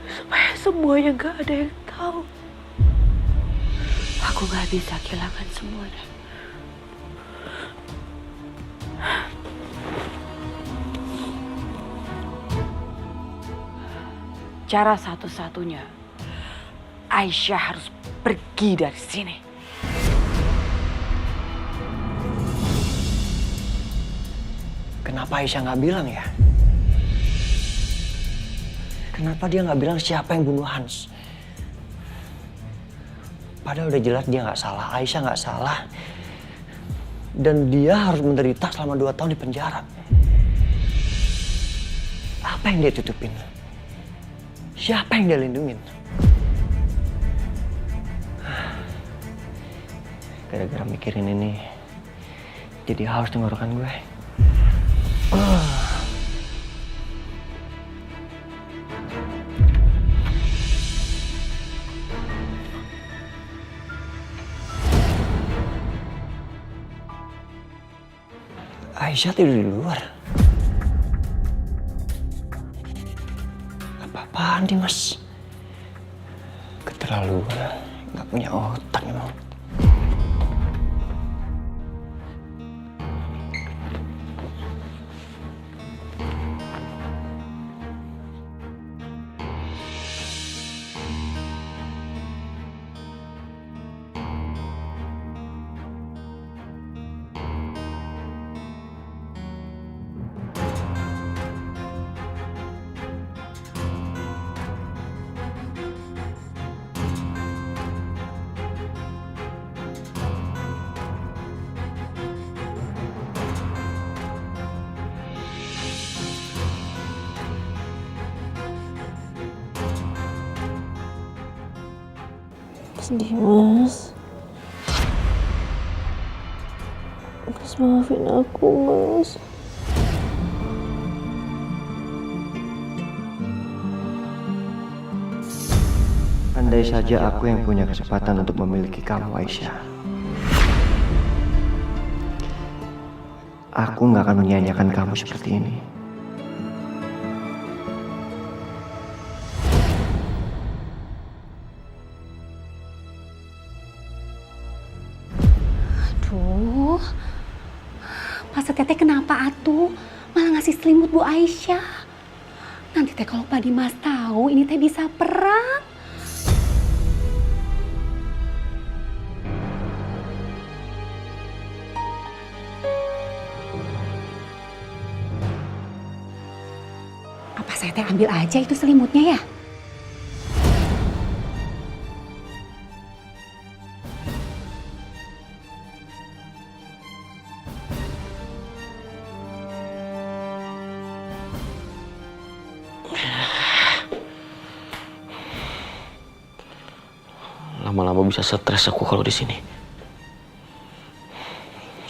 Supaya semuanya nggak ada yang tahu. Aku nggak bisa kehilangan semuanya. Cara satu-satunya, Aisyah harus pergi dari sini. Kenapa Aisyah nggak bilang ya? Kenapa dia nggak bilang siapa yang bunuh Hans? Padahal udah jelas dia nggak salah, Aisyah nggak salah. Dan dia harus menderita selama 2 tahun di penjara. Apa yang dia tutupin? Siapa yang dia lindungin? Gara-gara mikirin ini, jadi haus tenggorokan gue. Aisyah tidur di luar. Apa-apaan nih Mas? Keterlaluan, nggak punya otak emang. Dimas, Mas maafin aku, Mas. Andai saja aku yang punya kesempatan untuk memiliki kamu, Aisyah. Aku nggak akan menyanyiakan kamu seperti ini. Aduh, Pak Setia kenapa atuh malah ngasih selimut Bu Aisyah? Nanti teh kalau Pak Dimas tahu ini teh bisa perang. Teteh ambil aja itu selimutnya ya. Lama-lama bisa stres aku kalau di sini.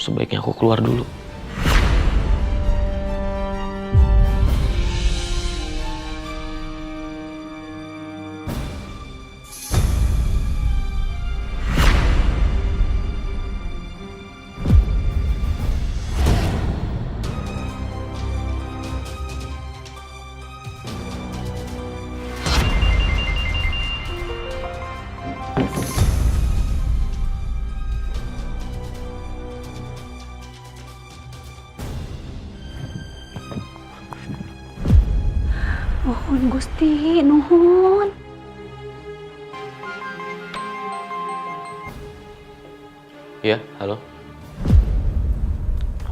Sebaiknya aku keluar dulu. Nuhun Gusti, nuhun. Ya, halo.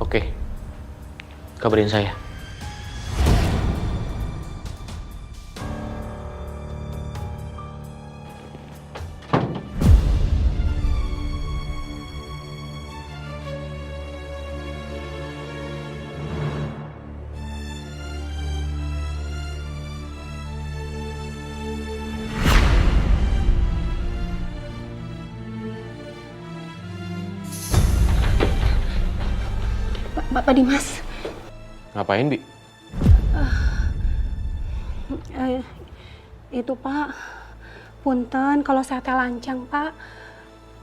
Oke. Kabarin saya. Pak Dimas. Ngapain, Bi? Itu Pak, punten kalau saya teh lancang Pak.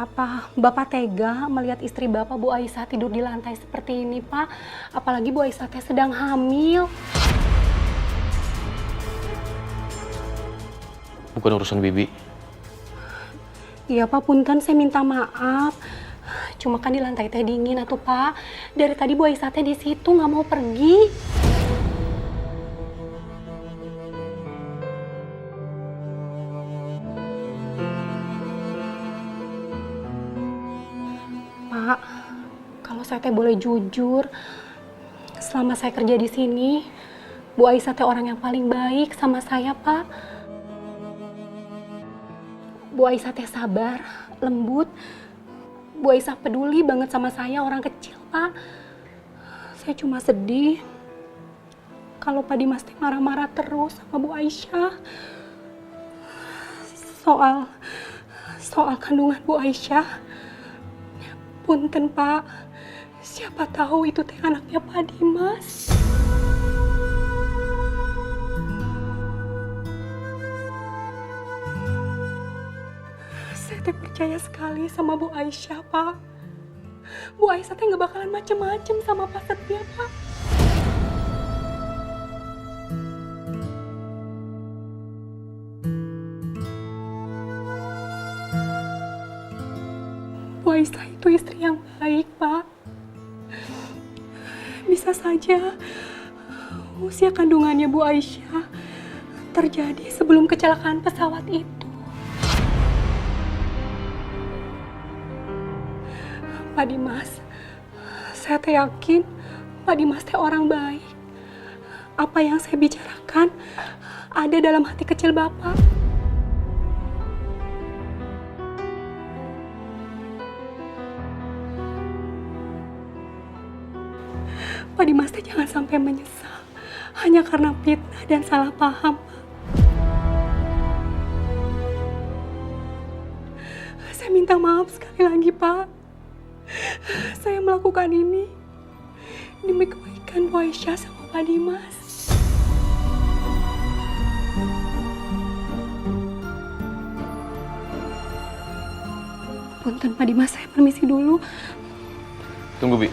Apa Bapak tega melihat istri Bapak Bu Aisyah tidur di lantai seperti ini Pak? Apalagi Bu Aisyah teh sedang hamil. Bukan urusan Bibi. Iya Pak, punten saya minta maaf. Cuma kan di lantai teh dingin atuh Pak. Dari tadi Bu Aisyah teh di situ nggak mau pergi. Pak, kalau saya teh boleh jujur, selama saya kerja di sini, Bu Aisyah teh orang yang paling baik sama saya Pak. Bu Aisyah teh sabar, lembut. Bu Aisyah peduli banget sama saya, orang kecil, Pak. Saya cuma sedih kalau Pak Dimas teh marah-marah terus sama Bu Aisyah. Soal kandungan Bu Aisyah. Punten, Pak. Siapa tahu itu teh anaknya Pak Dimas. Saya percaya sekali sama Bu Aisyah, Pak. Bu Aisyah teh nggak bakalan macem-macem sama Pak Setia, Pak. Bu Aisyah itu istri yang baik, Pak. Bisa saja usia kandungannya Bu Aisyah terjadi sebelum kecelakaan pesawat itu. Pak Dimas, saya teh yakin Pak Dimas teh orang baik. Apa yang saya bicarakan ada dalam hati kecil Bapak. Pak Dimas teh jangan sampai menyesal hanya karena fitnah dan salah paham, Pak. Saya minta maaf sekali lagi, Pak. Saya melakukan ini demi kebaikan Bu Aisyah sama Pak Dimas. Punten Pak Dimas, saya permisi dulu. Tunggu, Bi.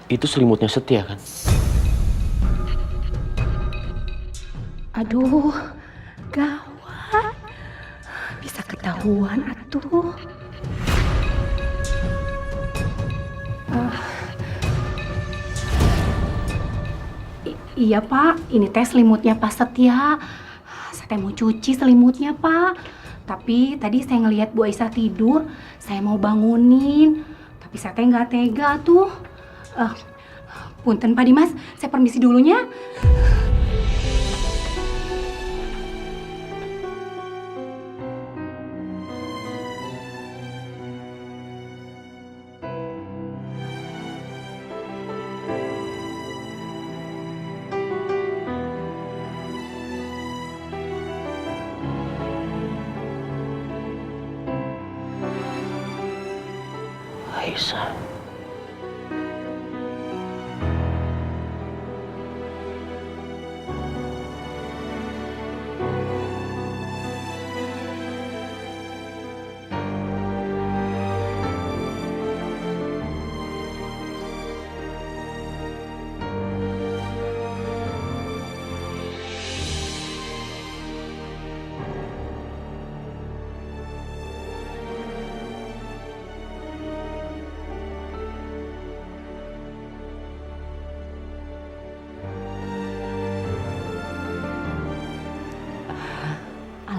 Itu selimutnya Setia kan? Aduh, gawat. Bisa ketahuan atuh. Iya Pak, ini teh selimutnya Pak Setia. Saya teh mau cuci selimutnya, Pak. Tapi tadi saya ngelihat Bu Aisyah tidur, saya mau bangunin. Tapi saya teh nggak tega tuh. Punten Pak Dimas, saya permisi dulunya. Aisyah.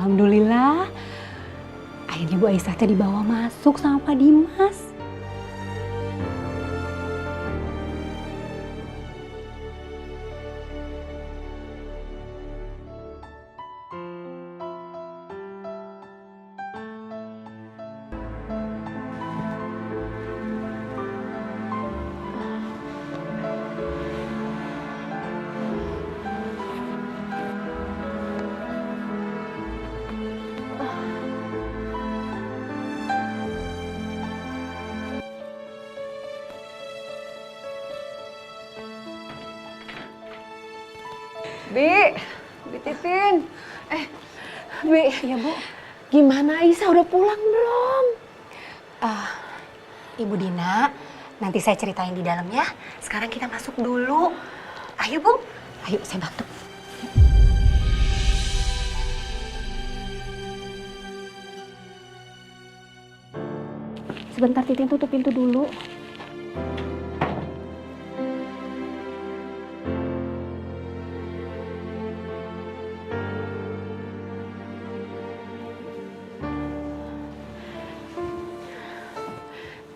Alhamdulillah, akhirnya Bu Aisyah teh dibawa masuk sama Pak Dimas. Bi Titin. Bi. Iya, Bu. Gimana Aisyah udah pulang belum? Ibu Dina, nanti saya ceritain di dalam ya. Sekarang kita masuk dulu. Ayo, Bu. Ayo, saya bantu. Sebentar, Titin tutup pintu dulu.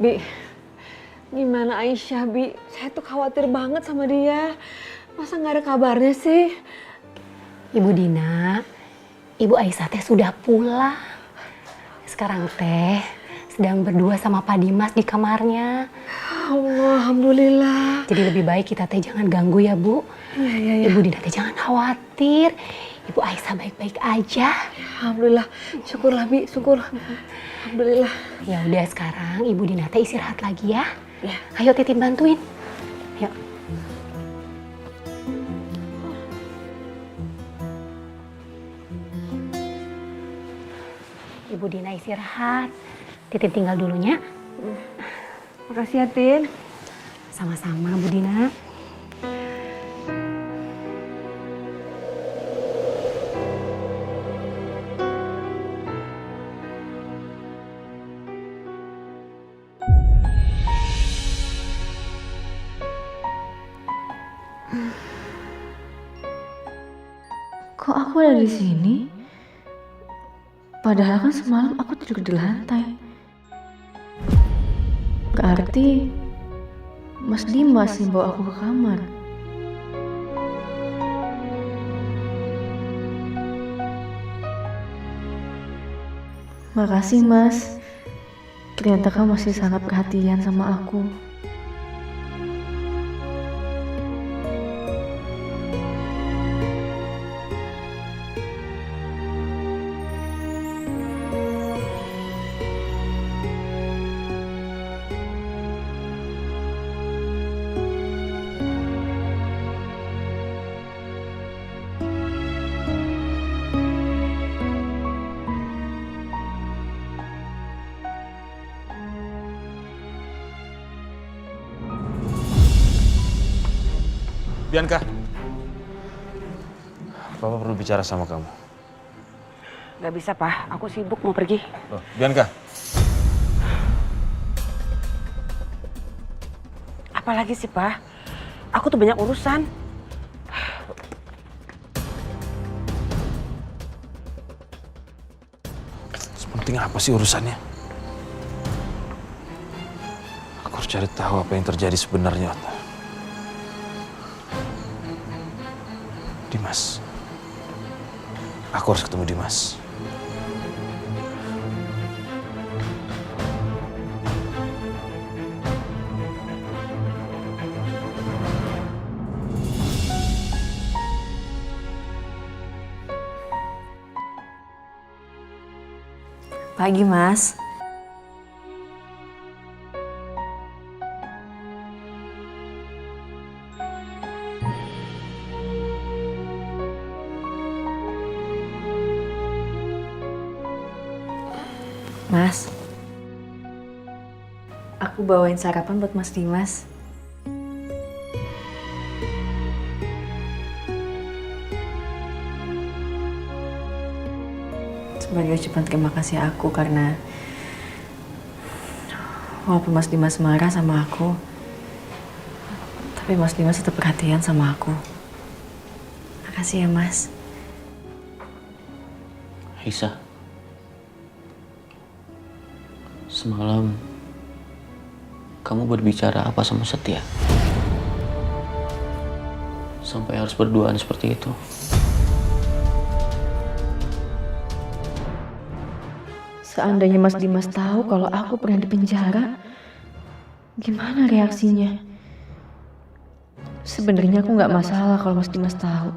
Bi, gimana Aisyah, Bi? Saya tuh khawatir banget sama dia. Masa nggak ada kabarnya sih? Ibu Dina, Ibu Aisyah teh sudah pulang. Sekarang teh sedang berdua sama Pak Dimas di kamarnya. Allah, alhamdulillah. Jadi lebih baik kita teh jangan ganggu ya, Bu. Iya. Ibu Dina teh jangan khawatir. Ibu Aisyah baik-baik aja. Alhamdulillah. Syukurlah, Bi, syukur. Alhamdulillah. Ya udah, sekarang Ibu Dina teh istirahat lagi ya. Ayo Titin bantuin. Yuk. Ibu Dina istirahat. Titin tinggal dulunya. Makasih ya, Tin. Sama-sama, Bu Dina. Kok aku ada di sini? Padahal kan semalam aku tidur di lantai. Berarti Mas Dimas yang bawa aku ke kamar. Makasih Mas. Ternyata kamu masih sangat perhatian sama aku. Bianca, Papa perlu bicara sama kamu. Gak bisa, Pak. Aku sibuk mau pergi. Loh, Bianca. Apalagi sih, Pak? Aku tuh banyak urusan. penting apa sih urusannya? Aku harus cari tahu apa yang terjadi sebenarnya. Dimas. Aku harus ketemu Dimas. Pagi, Mas. Mas, aku bawain sarapan buat Mas Dimas. Sebagai ucapan terima kasih aku karena walaupun Mas Dimas marah sama aku, tapi Mas Dimas tetap perhatian sama aku. Makasih ya, Mas. Aisyah, semalam kamu berbicara apa sama Setia? Sampai harus berduaan seperti itu. Seandainya Mas Dimas tahu kalau aku pernah di penjara, gimana reaksinya? Sebenarnya aku nggak masalah kalau Mas Dimas tahu.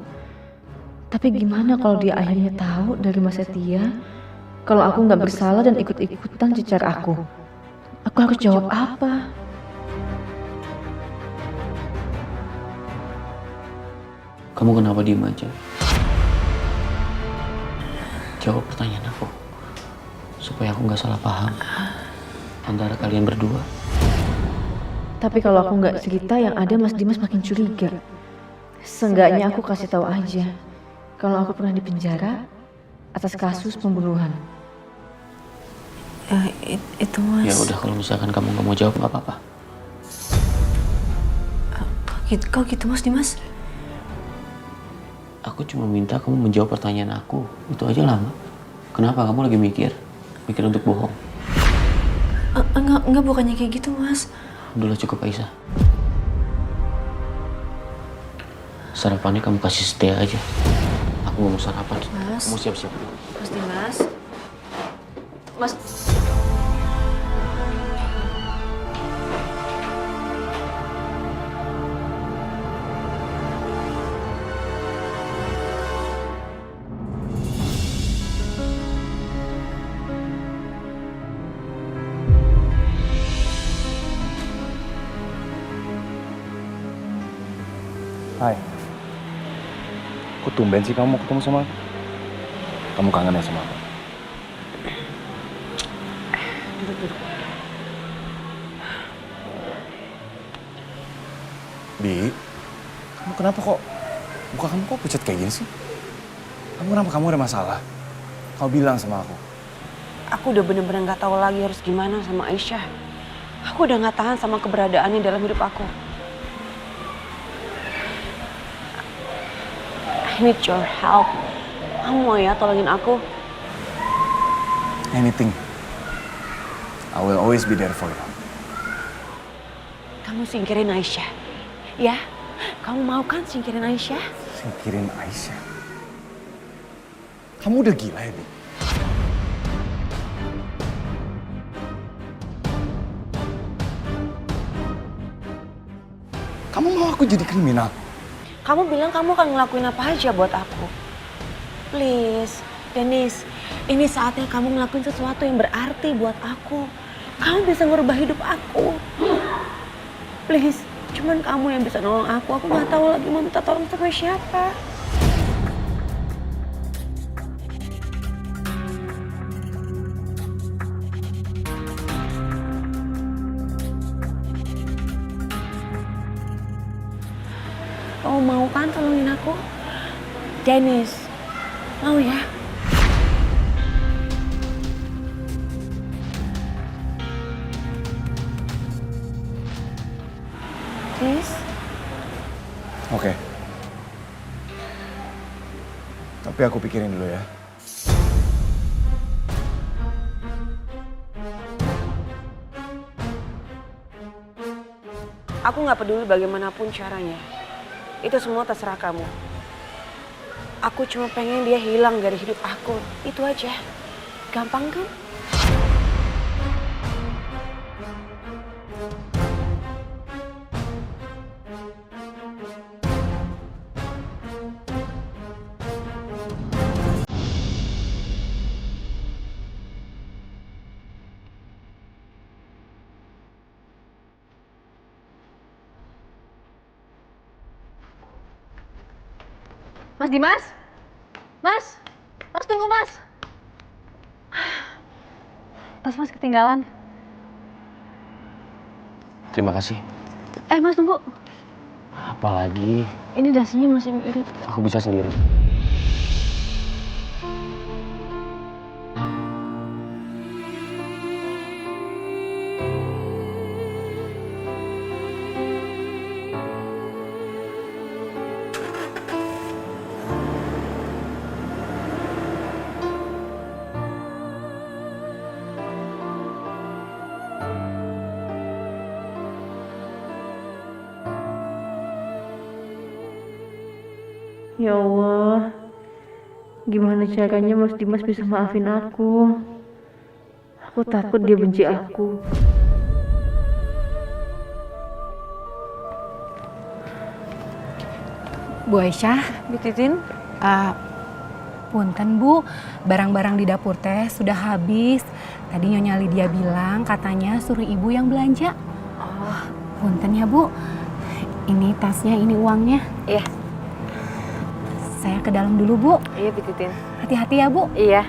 Tapi gimana kalau dia akhirnya tahu dari Mas Setia kalau aku nggak bersalah dan ikut-ikutan cecar aku? Aku harus jawab apa? Kamu kenapa diem aja? Jawab pertanyaan aku. Supaya aku nggak salah paham antara kalian berdua. Tapi kalau aku nggak cerita, yang ada Mas Dimas makin curiga. Seenggaknya aku kasih tahu aja kalau aku pernah di penjara atas kasus pembunuhan. Itu Mas. Ya udah, kalau misalkan kamu nggak mau jawab nggak apa-apa. Kok gitu Mas Dimas? Aku cuma minta kamu menjawab pertanyaan aku. Itu aja lama. Kenapa kamu lagi mikir untuk bohong? Enggak, bukannya kayak gitu Mas. Udahlah, cukup Aisyah. Sarapannya kamu kasih Setia aja. Aku nggak mau sarapan. Mas. Kamu siap-siap dulu. Mas Dimas. Mas. Hai. Kok tumben sih kamu mau ketemu sama aku? Kamu kangen ya sama aku? Duduk. Bi, kamu kenapa kok? Muka kamu kok pucat kayak gini sih? Kamu ada masalah? Kau bilang sama aku. Aku udah bener-bener gak tahu lagi harus gimana sama Aisyah. Aku udah gak tahan sama keberadaannya dalam hidup aku. I need your help. Kamu mau ya tolongin aku? Anything. I will always be there for you. Kamu singkirin Aisyah. Ya? Kamu mau kan singkirin Aisyah? Singkirin Aisyah? Kamu udah gila ya, Bi? Kamu mau aku jadi kriminal? Kamu bilang kamu akan ngelakuin apa aja buat aku. Please, Dennis, ini saatnya kamu ngelakuin sesuatu yang berarti buat aku. Kamu bisa ngerubah hidup aku. Please, cuman kamu yang bisa nolong aku. Aku nggak tahu lagi mau minta tolong sama siapa. Kamu mau kan tolongin aku? Dennis, mau ya? Please? Oke. Tapi aku pikirin dulu ya. Aku nggak peduli bagaimanapun caranya. Itu semua terserah kamu. Aku cuma pengen dia hilang dari hidup aku. Itu aja. Gampang kan? Mas Dimas? Mas? Mas tunggu mas. Tas mas ketinggalan. Terima kasih. Mas tunggu. Apalagi? Ini dasinya masih mirip. Aku bisa sendiri. Ya Allah, gimana caranya Mas Dimas bisa maafin aku? Aku takut dia benci aku. Bu Aisyah, Bu Titin, punten Bu, barang-barang di dapur teh sudah habis. Tadi Nyonya Lydia bilang katanya suruh ibu yang belanja. Oh, punten ya Bu. Ini tasnya, ini uangnya. Iya. Saya ke dalam dulu Bu. Iya Bu Titin. Hati-hati ya Bu. Iya.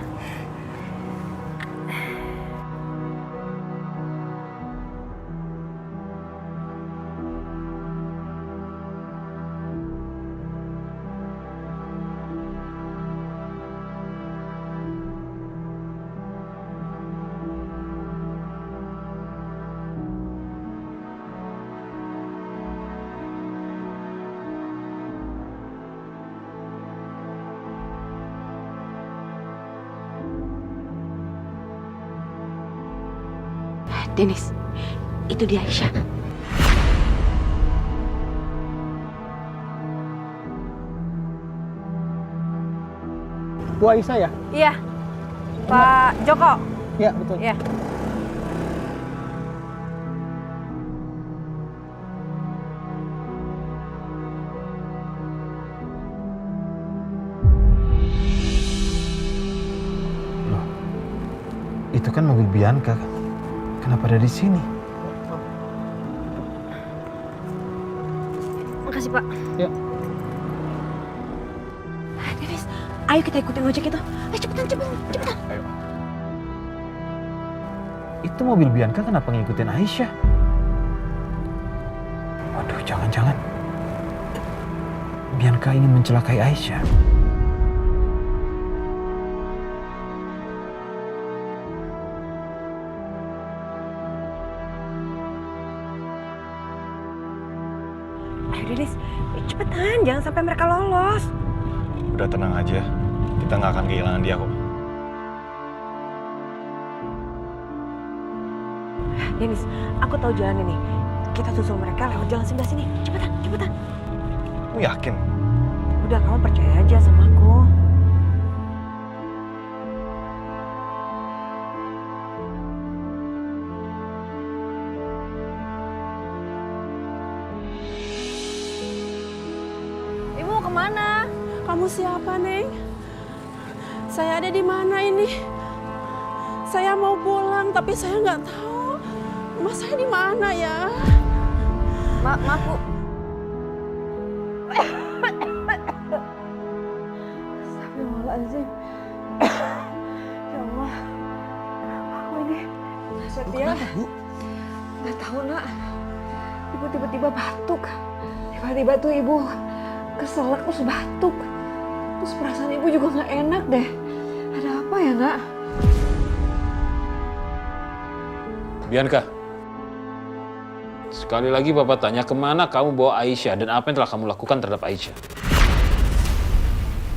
Dennis, itu dia Aisyah. Bu Aisyah ya? Iya. Pak Joko. Iya, betul. Iya. Itu kan mobil Bianca. Kenapa ada di sini? Makasih Pak. Ya. Dennis, ayo kita ikutin ojek itu. Ayo cepetan. Ayo. Itu mobil Bianca kenapa ngikutin Aisyah? Waduh, jangan-jangan Bianca ingin mencelakai Aisyah. Dennis, cepetan, jangan sampai mereka lolos. Udah tenang aja, kita nggak akan kehilangan dia kok. Dennis, aku tahu jalan ini. Kita susul mereka lewat jalan sebelah sini. Cepetan. Kamu yakin? Udah, kamu percaya aja sama aku. Kemana? Kamu siapa, Neng? Saya ada di mana ini? Saya mau pulang, tapi saya nggak tahu rumah saya di mana ya. Maaf Bu. Astagfirullahaladzim. Ya Allah. Aku ini. Setia. Bu? Nggak tahu nak. Ibu tiba-tiba batuk. Tiba-tiba tuh ibu keselak terus batuk. Terus perasaan ibu juga nggak enak deh. Ada apa ya nak? Bianca, sekali lagi Bapak tanya kemana kamu bawa Aisyah dan apa yang telah kamu lakukan terhadap Aisyah?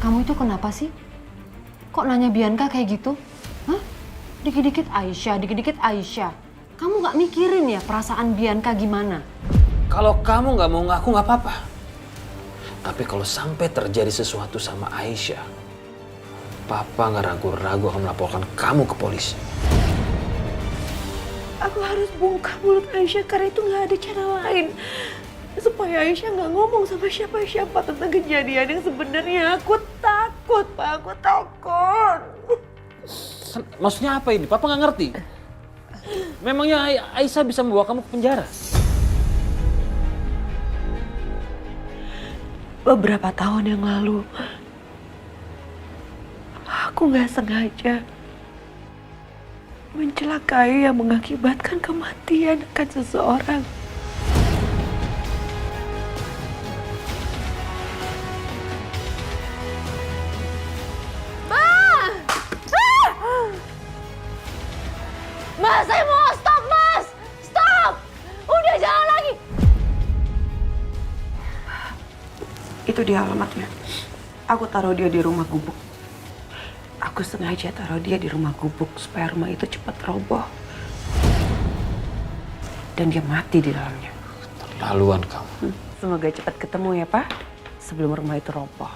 Kamu itu kenapa sih? Kok nanya Bianca kayak gitu? Hah? Dikit-dikit Aisyah, dikit-dikit Aisyah. Kamu nggak mikirin ya perasaan Bianca gimana? Kalau kamu nggak mau ngaku nggak apa-apa. Tapi kalau sampai terjadi sesuatu sama Aisyah, Papa nggak ragu-ragu akan melaporkan kamu ke polisi. Aku harus buka mulut Aisyah karena itu nggak ada cara lain. Supaya Aisyah nggak ngomong sama siapa-siapa tentang kejadian yang sebenarnya. Aku takut, Pak. Aku takut. Maksudnya apa ini? Papa nggak ngerti. Memangnya Aisyah bisa membawa kamu ke penjara? Beberapa tahun yang lalu, aku nggak sengaja mencelakai yang mengakibatkan kematian akan seseorang. Mas, saya mau stop, Mas! Stop! Udah jangan lagi! Itu dia alamatnya. Aku taruh dia di rumah gubuk. Aku sengaja taruh dia di rumah gubuk supaya rumah itu cepat roboh. Dan dia mati di dalamnya. Terlaluan kamu. Semoga cepat ketemu ya, Pak. Sebelum rumah itu roboh.